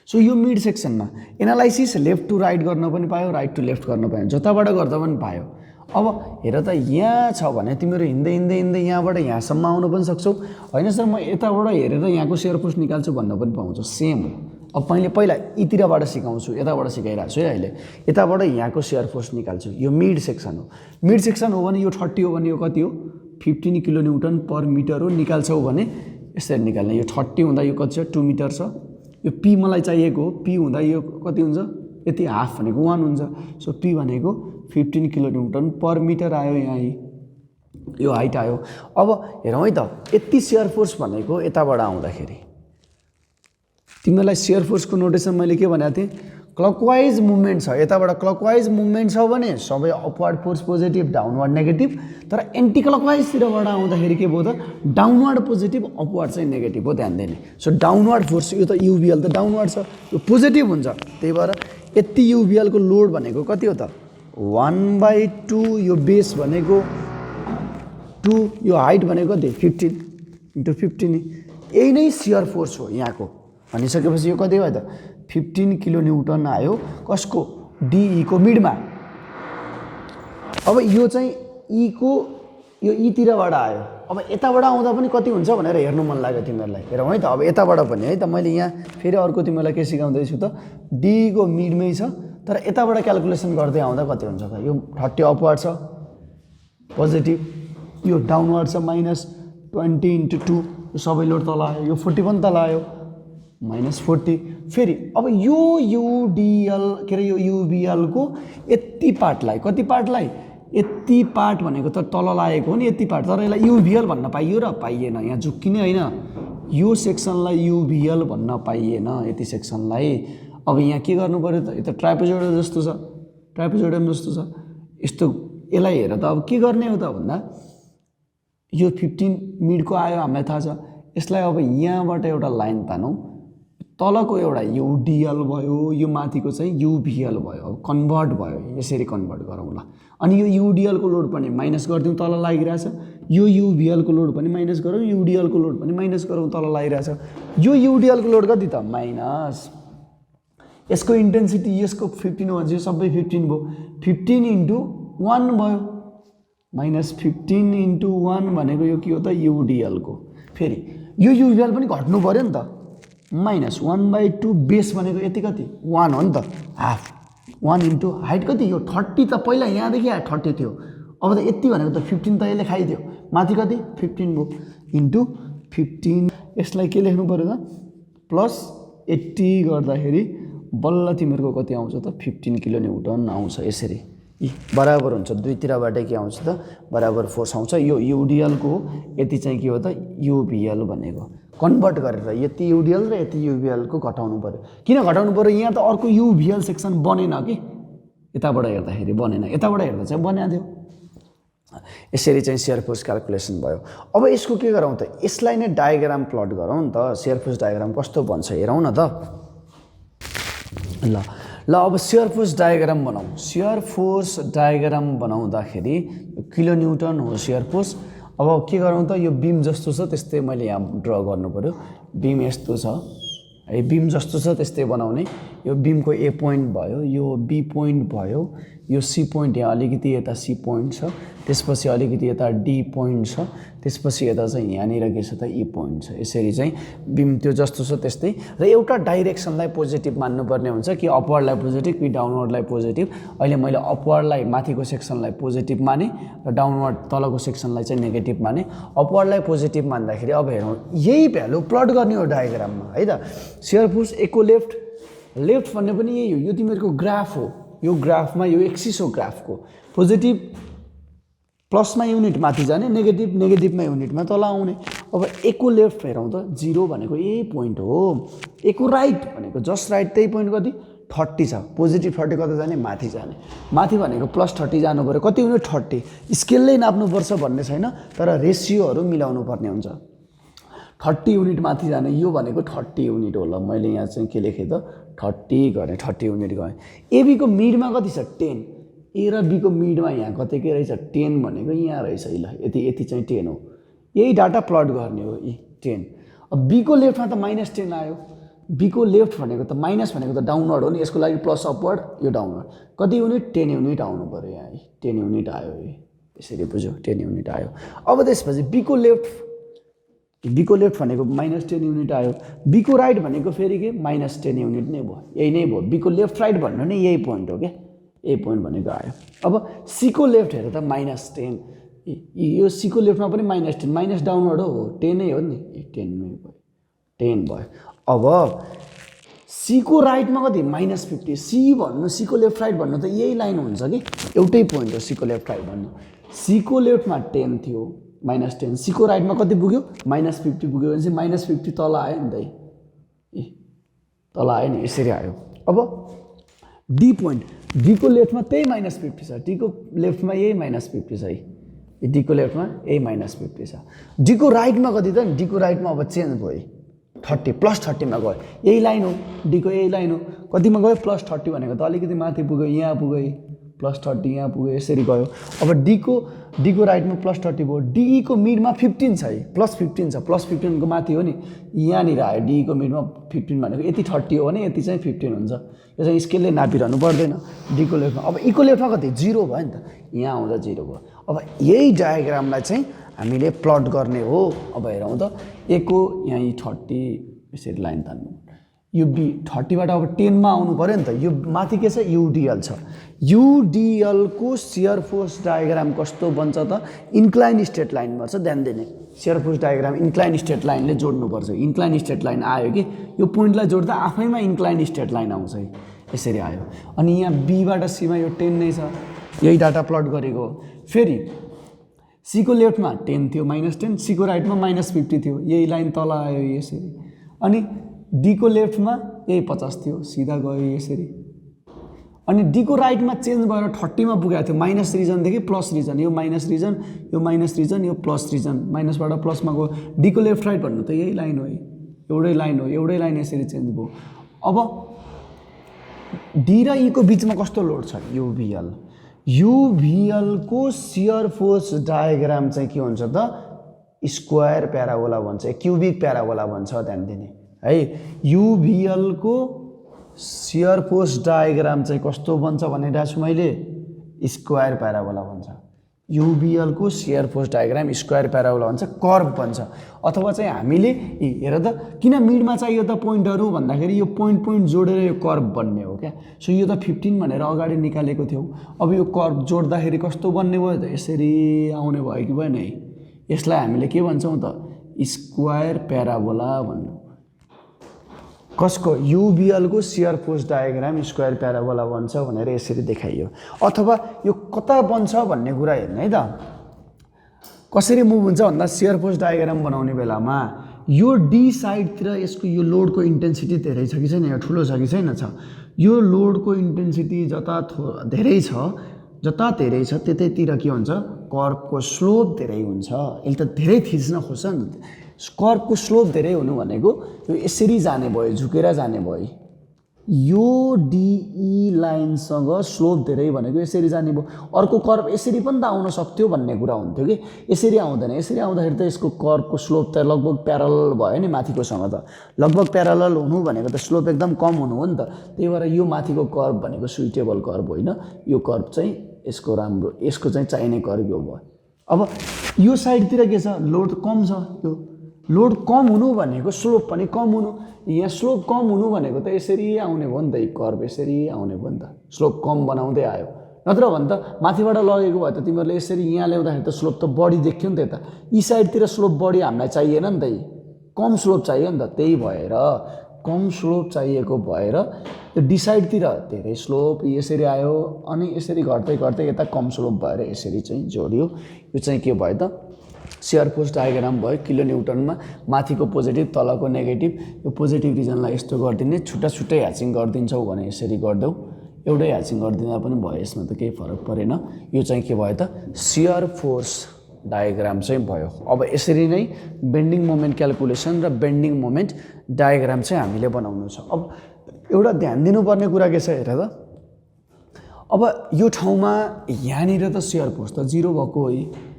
सो यो मिड सेक्सनमा एनालाइसिस लेफ्ट टु राइट गर्न पनि पायो, राइट टु लेफ्ट गर्न पायो, जताबाट गर्दा पनि पायो। अब हेर त यहाँ छ भने तिमीहरू हिँड्दै हिँड्दै हिँड्दै यहाँबाट यहाँसम्म आउन पनि सक्छौ। होइन सर म यताबाट हेरेर यहाँको शियर फोर्स निकाल्छु भन्न पनि पाउँछ। सेम हो। अब मैले पहिला यतिरबाट सिकाउँछु, यताबाट सिकाइरहेको छु है। अहिले यताबाट यहाँको शियर फोर्स निकाल्छु। यो मिड सेक्सन हो। मिड सेक्सन हो भने यो 30 हो भने यो कति हो 15 किलोन्युटन पर मिटर हो। निकाल्छौ भने यसरी निकाल्ने। यो 30 हुँदा यो कति छ 2 मिटर छ। यो P मलाई चाहिएको हो। P हुँदा यो कति हुन्छ यति हाफ भनेको 1 हुन्छ। सो P भनेको 15 किलोन्युटन पर मिटर आयो। यहाँ यो हाइट आयो। अब हेरौँ है त यति शियर फोर्स भनेको यताबाट आउँदाखेरि तिमीलाई शियर फोर्सको नोटेसन मैले के भनेको थिएँ क्लकवाइज मुभमेन्ट छ। यताबाट क्लकवाइज मुभमेन्ट छ भने सबै upward force positive downward negative. तर एन्टी क्लकवाइजतिरबाट आउँदाखेरि के भयो त डाउनवर्ड पोजिटिभ अपवर्ड चाहिँ नेगेटिभ हो। ध्यान दिने। सो डाउनवर्ड फोर्स यो त युबिएल त डाउनवर्ड छ, यो पोजिटिभ हुन्छ। त्यही भएर यति युबिएलको लोड भनेको कति हो त 1/2। यो बेस भनेको 2, यो हाइट भनेको कति 15 × 15। यही नै शियर फोर्स हो यहाँको। भनिसकेपछि यो कति भयो त 15 किलोन्युटन आयो। कसको DE को मिडमा। अब यो चाहिँ E को यो इतिरबाट आयो। अब यताबाट आउँदा पनि कति हुन्छ भनेर हेर्नु मन लाग्यो तिमीहरूलाई। हेरौँ है त। अब यताबाट पनि है त मैले यहाँ फेरि अर्को तिमीलाई के सिकाउँदैछु त DE को मिडमै छ। तर यताबाट क्याल्कुलेसन गर्दै आउँदा कति हुन्छ त यो 30 अपवर्ड छ पोजिटिभ, यो डाउनवर्ड छ -20 × 2। सबै लोड तल आयो। यो 40 पनि तल आयो -40। फेरि अब यो युडिएल के अरे यो युबिएल को यति पार्टलाई कति पार्टलाई यति पार्ट भनेको त तल लागेको हो नि यति पार्ट। तर यसलाई युबिएल भन्न पाइयो र पाइएन। यहाँ झुक्किने होइन। यो सेक्सनलाई युबिएल भन्न पाइएन यति सेक्सनलाई। अब यहाँ के गर्नु पर्यो त यो त ट्राइपोजोइडल जस्तो छ, ट्राइपोजोइडल जस्तो छ। यस्तो यसलाई हेर त अब के गर्ने हो त भन्दा यो 15 मिडको आयो हामीलाई थाहा छ। यसलाई अब यहाँबाट एउटा लाइन तानौँ। तलको एउटा युडिएल भयो, यो माथिको चाहिँ युबिएल भयो। अब कन्भर्ट भयो। यसरी कन्भर्ट गरौँ ल। अनि यो युडिएल को लोड पनि माइनस गरिदिउँ तल लागिरहेछ। यो युबिएल को लोड पनि माइनस गरौँ, युडिएल को लोड पनि माइनस गरौँ तल लागिरहेछ। यो युडिएल को लोड कति त माइनस। यसको इन्टेन्सिटी यसको 15 हो भने सबै 15 भयो। 15 × 1 भयो -15 × 1 भनेको यो के हो त युडिएल को। फेरि यो युबिएल पनि घट्नु पर्यो नि त। -1/2 बेस भनेको यति कति 1 हो नि त हाफ। 1 × हाइट कति यो 30 त पहिला यहाँदेखि 30 थियो। अब त यति भनेको त 15 त यसले खाइदियो। माथि कति 15 भयो × 15। यसलाई के लेख्नु पर्यो त +80 गर्दाखेरि बल्ल तिमीहरूको कति आउँछ त 15 किलोन्युटन आउँछ। यसरी बराबर हुन्छ दुईतिरबाटै के आउँछ त बराबर फोर्स आउँछ। यो युडिएल को यति चाहिँ के हो त युबिएल भनेको कन्भर्ट गरेर यति युडिएल र यति युबिएल को घटाउनु पर्यो। किन घटाउनु पर्यो यहाँ त अर्को युबिएल सेक्सन बनेन कि यताबाट हेर्दाखेरि बनेन, यताबाट हेर्दा चाहिँ बनाएको थियो। यसरी चाहिँ शियर फोर्स क्याल्कुलेसन भयो। अब यसको के गरौँ त यसलाई नै डायग्राम प्लट गरौँ नि त। शियर फोर्स डायग्राम कस्तो बन्छ हेरौँ न त ल। अब शियर फोर्स डायग्राम बनाऊँ। शियर फोर्स डायग्राम बनाउँदाखेरि किलोन्युटन हो शियर फोर्स। अब के गरौँ त यो बीम जस्तो छ त्यस्तै मैले यहाँ ड्र गर्नु पर्यो। बीम यस्तो छ है, बीम जस्तो छ त्यस्तै बनाउने। यो बीमको A पोइन्ट भयो, यो B पोइन्ट भयो, यो C पोइन्ट यहाँ अलिकति यता C पोइन्ट छ, त्यसपछि अलिकति यता D पोइन्ट छ, त्यसपछि यता चाहिँ यहाँनिर के छ त E पोइन्ट छ। यसरी चाहिँ बीम त्यो जस्तो छ त्यस्तै। र एउटा डाइरेक्सनलाई पोजिटिभ मान्नुपर्ने हुन्छ कि अपवर्डलाई पोजिटिभ कि डाउनवर्डलाई पोजिटिभ। अहिले मैले अपवर्डलाई माथिको सेक्सनलाई पोजिटिभ माने र डाउनवर्ड तलको सेक्सनलाई चाहिँ नेगेटिभ माने। अपवर्डलाई पोजिटिभ मान्दाखेरि अब हेरौँ यही भ्यालु प्लट गर्ने हो डायग्राममा है त। सियर फोर्स एको लेफ्ट, लेफ्ट भन्ने पनि यही हो, यो तिमीहरूको ग्राफ हो, यो ग्राफमा यो एक्सिस हो ग्राफको, पोजिटिभ प्लसमा युनिट माथि जाने, नेगेटिभ नेगेटिभमा युनिटमा तल आउने। अब एको लेफ्ट हेरौँ त, 0 भनेको यही पोइन्ट हो, एको राइट भनेको जस्ट राइट त्यही पोइन्ट कति 30 छ, पोजिटिभ 30 कता जाने माथि जाने, माथि भनेको +30 जानु पऱ्यो, कति युनिट 30, स्केलले नाप्नुपर्छ भन्ने छैन, तर रेसियोहरू मिलाउनु पर्ने हुन्छ। 30 युनिट माथि जाने, यो भनेको 30 युनिट हो। ल मैले यहाँ चाहिँ के लेखेँ त 30 गरेँ, 30 युनिट गएँ। एबीको मिडमा कति छ 10, ए र बीको मिडमा यहाँ कतिकै रहेछ 10 भनेको यहाँ रहेछ, ल यति चाहिँ 10 हो, यही डाटा प्लट गर्ने हो, 10। अब बीको लेफ्टमा त -10 आयो, बीको लेफ्ट भनेको त माइनस भनेको त डाउनवर्ड हो नि, यसको लागि प्लस अपवर्ड, यो डाउनवर्ड, कति युनिट 10 युनिट आउनु पऱ्यो यहाँ, 10 युनिट आयो, यसरी बुझ्यो 10 युनिट आयो। अब त्यसपछि बीको लेफ्ट भनेको -10 युनिट आयो, बीको राइट भनेको फेरि के -10 युनिट नै भयो, यही नै भयो, बीको लेफ्ट राइट भन्नु नै यही पोइन्ट हो क्या, यही पोइन्ट भनेको आयो। अब सीको लेफ्ट हेर त -10, यो सीको लेफ्टमा पनि -10, माइनस डाउनवर्ड हो, 10 नै हो नि, 10 नै भयो, 10 भयो। अब सीको राइटमा कति -50, सी भन्नु सीको लेफ्ट राइट भन्नु त यही लाइन हुन्छ कि, एउटै पोइन्ट हो सीको लेफ्ट राइट भन्नु। सीको लेफ्टमा 10 थियो, -10, सीको राइटमा कति पुग्यो -50 पुग्यो भने चाहिँ -50 तल आयो नि त, तल आयो नि, यसरी आयो। अब डी पोइन्ट, डीको लेफ्टमा त्यही -50 छ, डीको लेफ्टमा यही -50 छ है, डीको लेफ्टमा यही -50 छ, डीको राइटमा कति त, डीको राइटमा अब चेन्ज भयो, 30 +30 मा गयो, यही लाइन हो, डीको यही लाइन हो, कतिमा गयो +30 भनेको त अलिकति माथि पुग्यो, यहाँ पुग्यो +30, यहाँ पुग्यो, यसरी गयो। अब डीको राइटमा +30 भयो, डीको मिडमा 15 छ है, +15 छ, +15 को माथि हो नि, यहाँनिर आयो, डीको मिडमा 15 भनेको यति 30 हो भने यति चाहिँ 15 हुन्छ, यो चाहिँ स्केलले नापिरहनु पर्दैन। डीको लेफ्टमा, अब ईको लेफ्टमा कति 0 भयो नि त, यहाँ आउँदा 0 भयो। अब यही डायग्रामलाई चाहिँ हामीले प्लट गर्ने हो। अब हेरौँ त, एको यहाँ 30 यसरी लाइन तान्नु, यो बी 30 बाट अब 10 मा आउनु पर्यो नि त, यो माथि के छ युडिएल छ, युडिएल को शियर फोर्स डायग्राम कस्तो बन्छ त, इन्क्लाइन स्ट्रेट लाइन पर्छ, ध्यान दिने, shear force diagram incline straight लाइनले जोड्नुपर्छ, इन्क्लाइन स्ट्रेट लाइन आयो कि, यो पोइन्टलाई जोड्दा आफैमा इन्क्लाइन स्ट्रेट लाइन आउँछ है, यसरी आयो। अनि यहाँ बीबाट सीमा यो 10 नै छ, यही डाटा प्लट गरेको हो। फेरि सीको लेफ्टमा 10 थियो -10, सीको राइटमा -50 थियो, यही लाइन तल आयो यसरी। अनि डीको लेफ्टमा यही 50 थियो, सिधा गयो यसरी। अनि डीको राइटमा चेन्ज भएर 30 मा पुगेको थियो, माइनस रिजनदेखि प्लस रिजन, यो माइनस रिजन, यो माइनस रिजन, यो प्लस रिजन, माइनसबाट प्लसमा गयो। डीको लेफ्ट राइट भन्नु त यही लाइन हो, एउटै लाइन हो, एउटै लाइन यसरी चेन्ज भयो। अब डी र ईको बिचमा कस्तो लोड छ, युभिएल, युभिएल को शियर फोर्स डायग्राम चाहिँ के हुन्छ त, स्क्वायर प्याराबोला भन्छ, क्युबिक प्याराबोला भन्छ, ध्यान दिने है। युभिएल को शियर फोर्स डायग्राम चाहिँ कस्तो बन्छ भनिरहेको छु मैले, स्क्वायर प्याराबोला भन्छ। युभिएल को shear force diagram square parabola भन्छ, कर्भ भन्छ। अथवा चाहिँ हामीले हेर त, किन मिडमा चाहियो त पोइन्टहरू भन्दाखेरि यो पोइन्ट जोडेर यो कर्भ बन्ने हो क्या। सो यो त 15 भनेर अगाडि निकालेको थियौँ, अब यो कर्भ जोड्दाखेरि कस्तो बन्ने भयो त, यसरी आउने भयो कि भएन है। यसलाई हामीले के भन्छौँ त, स्क्वायर प्याराबोला भन्नु। कसको, युभिएल को shear force diagram square parabola बन्छ भनेर यसरी देखाइयो। अथवा यो कता बन्छ भन्ने कुरा हेर्नु है त, कसरी मुभ हुन्छ भन्दा शियर फोर्स डायग्राम बनाउने बेलामा यो डी साइडतिर यसको यो लोडको इन्टेन्सिटी धेरै छ कि छैन, यो ठुलो छ कि छैन छ, यो लोडको इन्टेन्सिटी जता धेरै छ त्यतैतिर के हुन्छ, कर्भको स्लोप धेरै हुन्छ। यसले त धेरै थिच्न खोज्छ नि, कर्भको स्लोप धेरै हुनु भनेको यो यसरी जाने भयो, झुकेर जाने भयो। यो डिई लाइनसँग स्लोप धेरै भनेको यसरी जाने भयो। अर्को कर्भ यसरी पनि त आउन सक्थ्यो भन्ने कुरा हुन्थ्यो कि, यसरी आउँदैन। यसरी आउँदाखेरि त यसको कर्भको स्लोप त लगभग प्यारलल भयो नि माथिकोसँग, त लगभग प्यारलल हुनु भनेको त स्लोप एकदम कम हुनु हो नि त। त्यही भएर यो माथिको कर्भ भनेको सुइटेबल कर्भ होइन, यो कर्भ चाहिँ यसको राम्रो, यसको चाहिँ चाहिने कर्भ यो भयो। अब यो साइडतिर के छ, लोड कम छ, यो लोड कम हुनु भनेको स्लोप पनि कम हुनु। यहाँ स्लोप कम हुनु भनेको त यसरी आउने भयो नि त, कर्भ यसरी आउने भयो नि त, स्लोप कम बनाउँदै आयो। नत्र भने त माथिबाट लगेको भए त तिमीहरूले यसरी यहाँ ल्याउँदाखेरि त स्लोप त बढी देख्थ्यो नि त, यता यी साइडतिर स्लोप बढी हामीलाई चाहिएन नि त, कम स्लोप चाहियो नि त। त्यही भएर कम स्लोप चाहिएको भएर यो डिसाइडतिर धेरै स्लोप यसरी आयो अनि यसरी घट्दै घट्दै यता कम स्लोप भएर यसरी चाहिँ जोडियो। यो चाहिँ के भयो त शियर फोर्स डायग्राम भयो किलो न्युटनमा। माथिको पोजिटिभ तलको नेगेटिभ। यो पोजिटिभ रिजनलाई यस्तो गरिदिने, छुट्टा छुट्टै ह्याचिङ गरिदिन्छौ भने यसरी गरिदेऊ, एउटै ह्याचिङ गरिदिँदा पनि भयो, यसमा त केही फरक परेन। यो चाहिँ के भयो त शियर फोर्स डायग्राम चाहिँ भयो। अब यसरी नै बेन्डिङ मोमेन्ट क्याल्कुलेसन र बेन्डिङ मोमेन्ट डायग्राम चाहिँ हामीले बनाउनु छ। अब एउटा ध्यान दिनुपर्ने कुरा के छ हेर त, अब यो ठाउँमा यहाँनिर त शियर फोर्स त 0 भएको हो,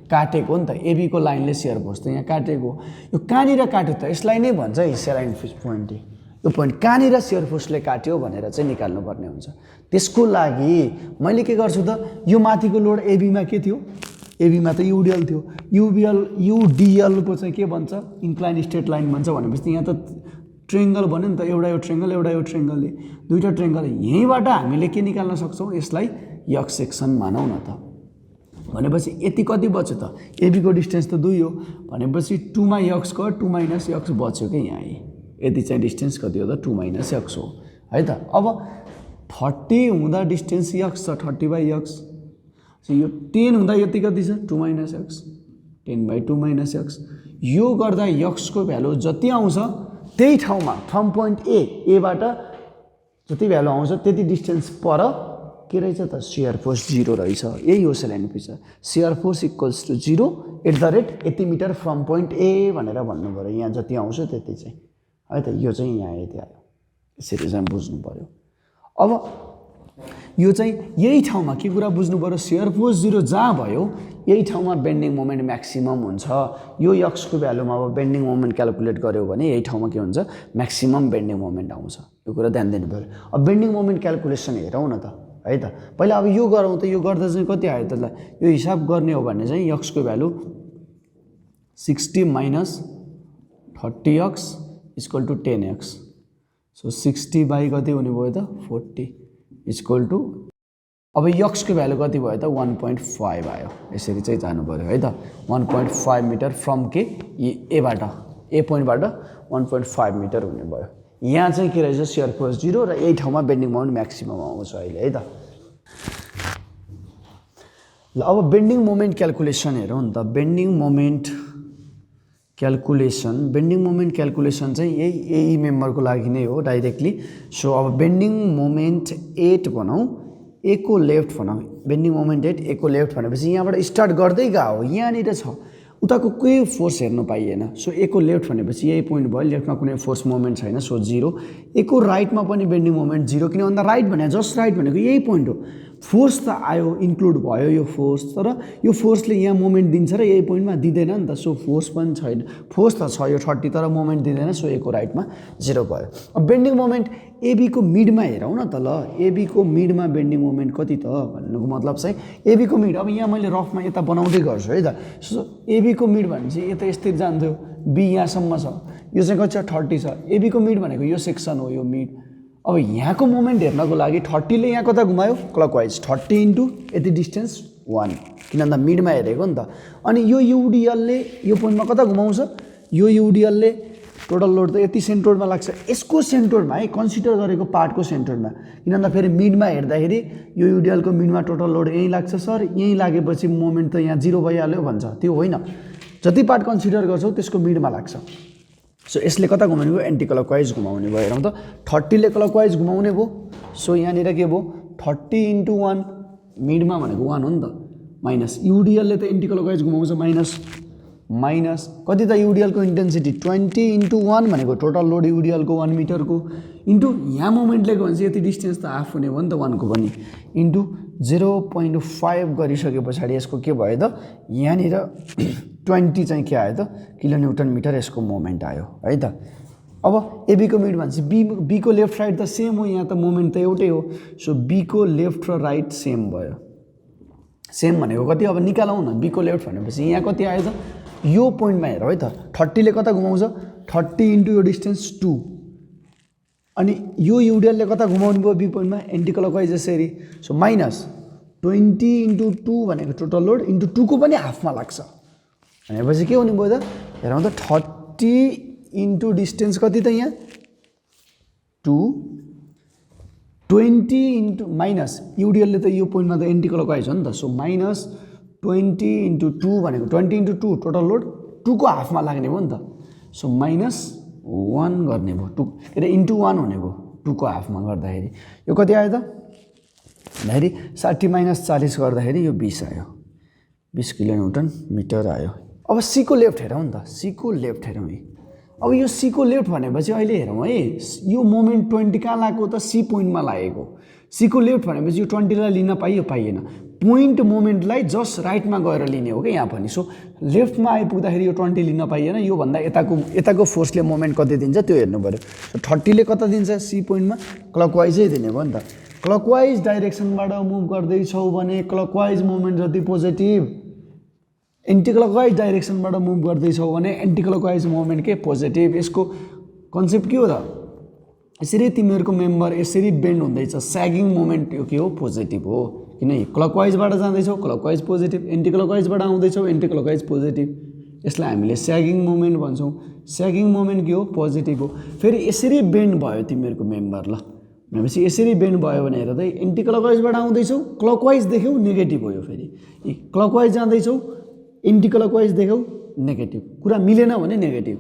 काटेको नि त, एबी को लाइनले शियर फोर्स त यहाँ काटेको। यो कहाँनिर काट्यो त, यसलाई नै भन्छ सेलाइन पोइन्ट। यो पोइन्ट कहाँनिर शियर फोर्सले काट्यो भनेर चाहिँ निकाल्नुपर्ने हुन्छ। त्यसको लागि मैले के गर्छु त, यो माथिको लोड एबीमा के थियो, एबीमा त युडिएल थियो, युडिएलको चाहिँ के भन्छ इन्क्लाइन स्ट्रेट लाइन भन्छ भनेपछि यहाँ त ट्रेङ्गल भन्यो नि त, एउटा यो ट्रेङ्गल एउटा यो ट्रेङ्गलले, दुईवटा ट्रेङ्गल। यहीँबाट हामीले के निकाल्न सक्छौँ, यसलाई यक्स सेक्सन मानौँ न त। भनेपछि यति कति बच्यो त, एबीको डिस्टेन्स त 2 हो भनेपछि 2 मा यक्स गयो, 2 माइनस यक्स बच्यो कि यहाँ यति चाहिँ डिस्टेन्स कति हो त 2 माइनस यक्स हो है त। अब 30 हुँदा डिस्टेन्स यक्स छ 30/x, यो 10 हुँदा यति कति छ 2 माइनस एक्स, 10/2 माइनस एक्स। यो गर्दा यक्सको भ्यालु जति आउँछ त्यही ठाउँमा फ्रम पोइन्ट एबाट जति भ्यालु आउँछ त्यति डिस्टेन्स पर के रहेछ त शियर फोर्स 0 रहेछ। यही हो सेलाइन picture, shear force equals to 0 @ यति मिटर फ्रम पोइन्ट ए भनेर भन्नु पऱ्यो। यहाँ जति आउँछ त्यति चाहिँ है त, यो चाहिँ यहाँ यति आयो, यसरी चाहिँ बुझ्नु पऱ्यो। अब यो चाहिँ यही ठाउँमा के कुरा बुझ्नु पऱ्यो, शियर फोर्स 0 जहाँ भयो यही ठाउँमा बेन्डिङ मोमेन्ट म्याक्सिमम हुन्छ। यो यक्सको भ्यालुमा अब बेन्डिङ मोमेन्ट क्याल्कुलेट गर्यो भने यही ठाउँमा के हुन्छ म्याक्सिमम बेन्डिङ मोमेन्ट आउँछ। यो कुरा ध्यान दिनु पऱ्यो। अब बेन्डिङ मोमेन्ट क्याल्कुलेसन हेरौँ न त है त। पहिला अब यो गरौँ त, यो गर्दा चाहिँ कति आयो त, ल यो हिसाब गर्ने हो भने चाहिँ यक्सको value 60 minus 30x equal to 10x। So 60 by कति हुने भयो त 40 इक्वल टु, अब यक्सको भ्यालु कति भयो त 1.5 आयो। यसरी चाहिँ जानु पऱ्यो है त, 1.5 मिटर फ्रम के एबाट, ए पोइन्टबाट 1.5 मिटर हुने भयो। यहाँ चाहिँ के रहेछ शियर फोर्स 0 र यही ठाउँमा बेन्डिङ मोमेन्ट म्याक्सिमम आउँछ अहिले है त। ल अब बेन्डिङ मोमेन्ट क्याल्कुलेसन हेरौँ नि त। बेन्डिङ मोमेन्ट क्याल्कुलेसन चाहिँ यही मेम्बरको लागि नै हो डाइरेक्टली। सो अब बेन्डिङ मोमेन्ट 8 भनौँ, ए को लेफ्ट भनौँ, बेन्डिङ मोमेन्ट 8 ए को लेफ्ट भनेपछि यहाँबाट स्टार्ट गर्दै गयो, यहाँनिर छ, उताको कोही फोर्स हेर्नु पाइएन। सो ए को लेफ्ट भनेपछि यही पोइन्ट भयो, लेफ्टमा कुनै फोर्स मोमेन्ट छैन, सो 0। ए को राइटमा पनि बेन्डिङ मोमेन्ट 0, किन भन्दा राइट भने जस्ट राइट भनेको यही पोइन्ट हो। फोर्स त आयो, इन्क्लुड भयो यो फोर्स, तर यो फोर्सले यहाँ मोमेन्ट दिन्छ र यही पोइन्टमा दिँदैन नि त। सो फोर्स पनि छैन, फोर्स त छ यो 30 तर मोमेन्ट दिँदैन, सो ए को राइटमा 0 भयो। अब बेन्डिङ मोमेन्ट एबी को मिडमा हेरौँ न त। ल एबी को मिडमा बेन्डिङ मोमेन्ट कति त भन्नुको मतलब चाहिँ एबी को मिड, अब यहाँ मैले रफमा यता बनाउँदै गर्छु है त। सो एबी को मिड भनेपछि यता यस्तै जान्थ्यो, बी यहाँसम्म छ, यो चाहिँ कति छ 30 छ। एबी को मिड भनेको यो सेक्सन हो, यो मिड। अब यहाँको मोमेन्ट हेर्नको लागि 30 ले यहाँ कता घुमायो क्लकवाइज, 30 इन्टु यति डिस्टेन्स 1, किन भन्दा मिडमा हेरेको नि त। अनि यो युडिएलले यो पोइन्टमा कता घुमाउँछ, यो युडिएलले टोटल लोड त यति सेन्टरमा लाग्छ, यसको सेन्टरमा है, कन्सिडर गरेको पार्टको सेन्टरमा। किन भन्दा फेरि मिडमा हेर्दाखेरि यो युडिएलको मिडमा टोटल लोड यहीँ लाग्छ सर, यहीँ लागेपछि मोमेन्ट त यहाँ 0 भइहाल्यो भन्छ, त्यो होइन। जति पार्ट कन्सिडर गर्छौ त्यसको मिडमा लाग्छ। सो यसले कता घुमाउने भयो, एन्टी क्लकवाइज घुमाउने भयो। हेरौँ त 30 ले क्लकवाइज घुमाउने भयो, सो यहाँनिर के भयो 30 इन्टु 1, मिडमा भनेको 1 हो नि त, माइनस युडिएलले त एन्टी क्लकवाइज घुमाउँछ, माइनस कति त युडिएलको इन्टेन्सिटी 20 इन्टु 1 भनेको टोटल लोड युडिएलको 1 मिटरको, इन्टु यहाँ मोमेन्ट लिएको भने चाहिँ यति डिस्टेन्स त हाफ हुने भयो नि त 1 को पनि, इन्टु 0.5 गरिसके पछाडि यसको के भयो त, यहाँनिर 20 चाहिँ के आयो त किलो न्युटन मिटर यसको मोमेन्ट आयो है त। अब एबी को मिड भनेपछि बी को लेफ्ट राइट त सेम हो, यहाँ त मोमेन्ट त एउटै हो। सो बी को लेफ्ट र राइट सेम भयो, सेम भनेको कति अब निकालौँ न। बी को लेफ्ट भनेपछि यहाँ कति आयो त, यो पोइन्टमा हेर है त, 30 ले कता घुमाउँछ 30 इन्टु यो डिस्टेन्स 2, अनि यो युडिएलले कता घुमाउनु भयो बी पोइन्टमा एन्टी क्लकवाइज यसरी। सो माइनस 20 इन्टु 2 भनेको टोटल लोड इन्टु 2 को पनि हाफमा लाग्छ भनेपछि के हुने भयो त, हेरौँ त 30 इन्टु डिस्टेन्स कति त यहाँ 2 20 इन्टु माइनस युडिएलले त यो पोइन्टमा त एन्टी क्लकवाइज हो नि त, सो माइनस 20 इन्टु 2 भनेको 20 इन्टु 2 टोटल लोड 2 को हाफमा लाग्ने भयो नि त, सो माइनस 1 गर्ने भयो, 2 के अरे इन्टु 1 हुने भयो 2 को हाफमा गर्दाखेरि। यो कति आयो त भन्दाखेरि 60 माइनस 40 गर्दाखेरि यो 20 आयो, 20 किलोन्युटन मिटर आयो। अब सी को लेफ्ट हेरौँ नि त, सी को लेफ्ट हेरौँ है। अब यो सी को लेफ्ट भनेपछि अहिले हेरौँ है, यो मोमेन्ट 20 कहाँ लागेको त सी पोइन्टमा लागेको, सी को लेफ्ट भनेपछि यो 20 लाई लिन पाइयो पाइएन, पोइन्ट मोमेन्टलाई जस्ट राइटमा गएर लिने हो क्या यहाँ पनि। सो लेफ्टमा आइपुग्दाखेरि यो 20 लिन पाइएन, योभन्दा यताको फोर्सले मोमेन्ट कति दिन्छ त्यो हेर्नु पऱ्यो। सो 30ले कता दिन्छ सी पोइन्टमा, क्लकवाइजै दिने भयो नि त। क्लकवाइज डाइरेक्सनबाट मुभ गर्दैछौ भने क्लकवाइज मोमेन्ट जति पोजिटिभ, एन्टी क्लकवाइज डाइरेक्सनबाट मुभ गर्दैछौ भने एन्टी क्लकवाइज मोमेन्ट के पोजिटिभ। यसको कन्सेप्ट के हो त, यसरी तिमीहरूको मेम्बर यसरी बेन्ड हुँदैछ, स्यागिङ मोमेन्ट यो के हो पोजिटिभ हो, किनकि क्लकवाइजबाट जाँदैछौ क्लकवाइज पोजिटिभ, एन्टी क्लकवाइजबाट आउँदैछौ एन्टी क्लकवाइज पोजिटिभ, यसलाई हामीले स्यागिङ मोमेन्ट भन्छौँ। स्यागिङ मोमेन्ट के हो पोजिटिभ हो। फेरि यसरी बेन्ड भयो तिमीहरूको मेम्बर, ल भनेपछि यसरी बेन्ड भयो भने हेर त एन्टी क्लकवाइजबाट आउँदैछौ क्लकवाइज देख्यौ नेगेटिभ हो, यो फेरि क्लकवाइज जाँदैछौ एन्टी क्लकवाइज देख्यौ नेगेटिभ, कुरा मिलेन भने नेगेटिभ,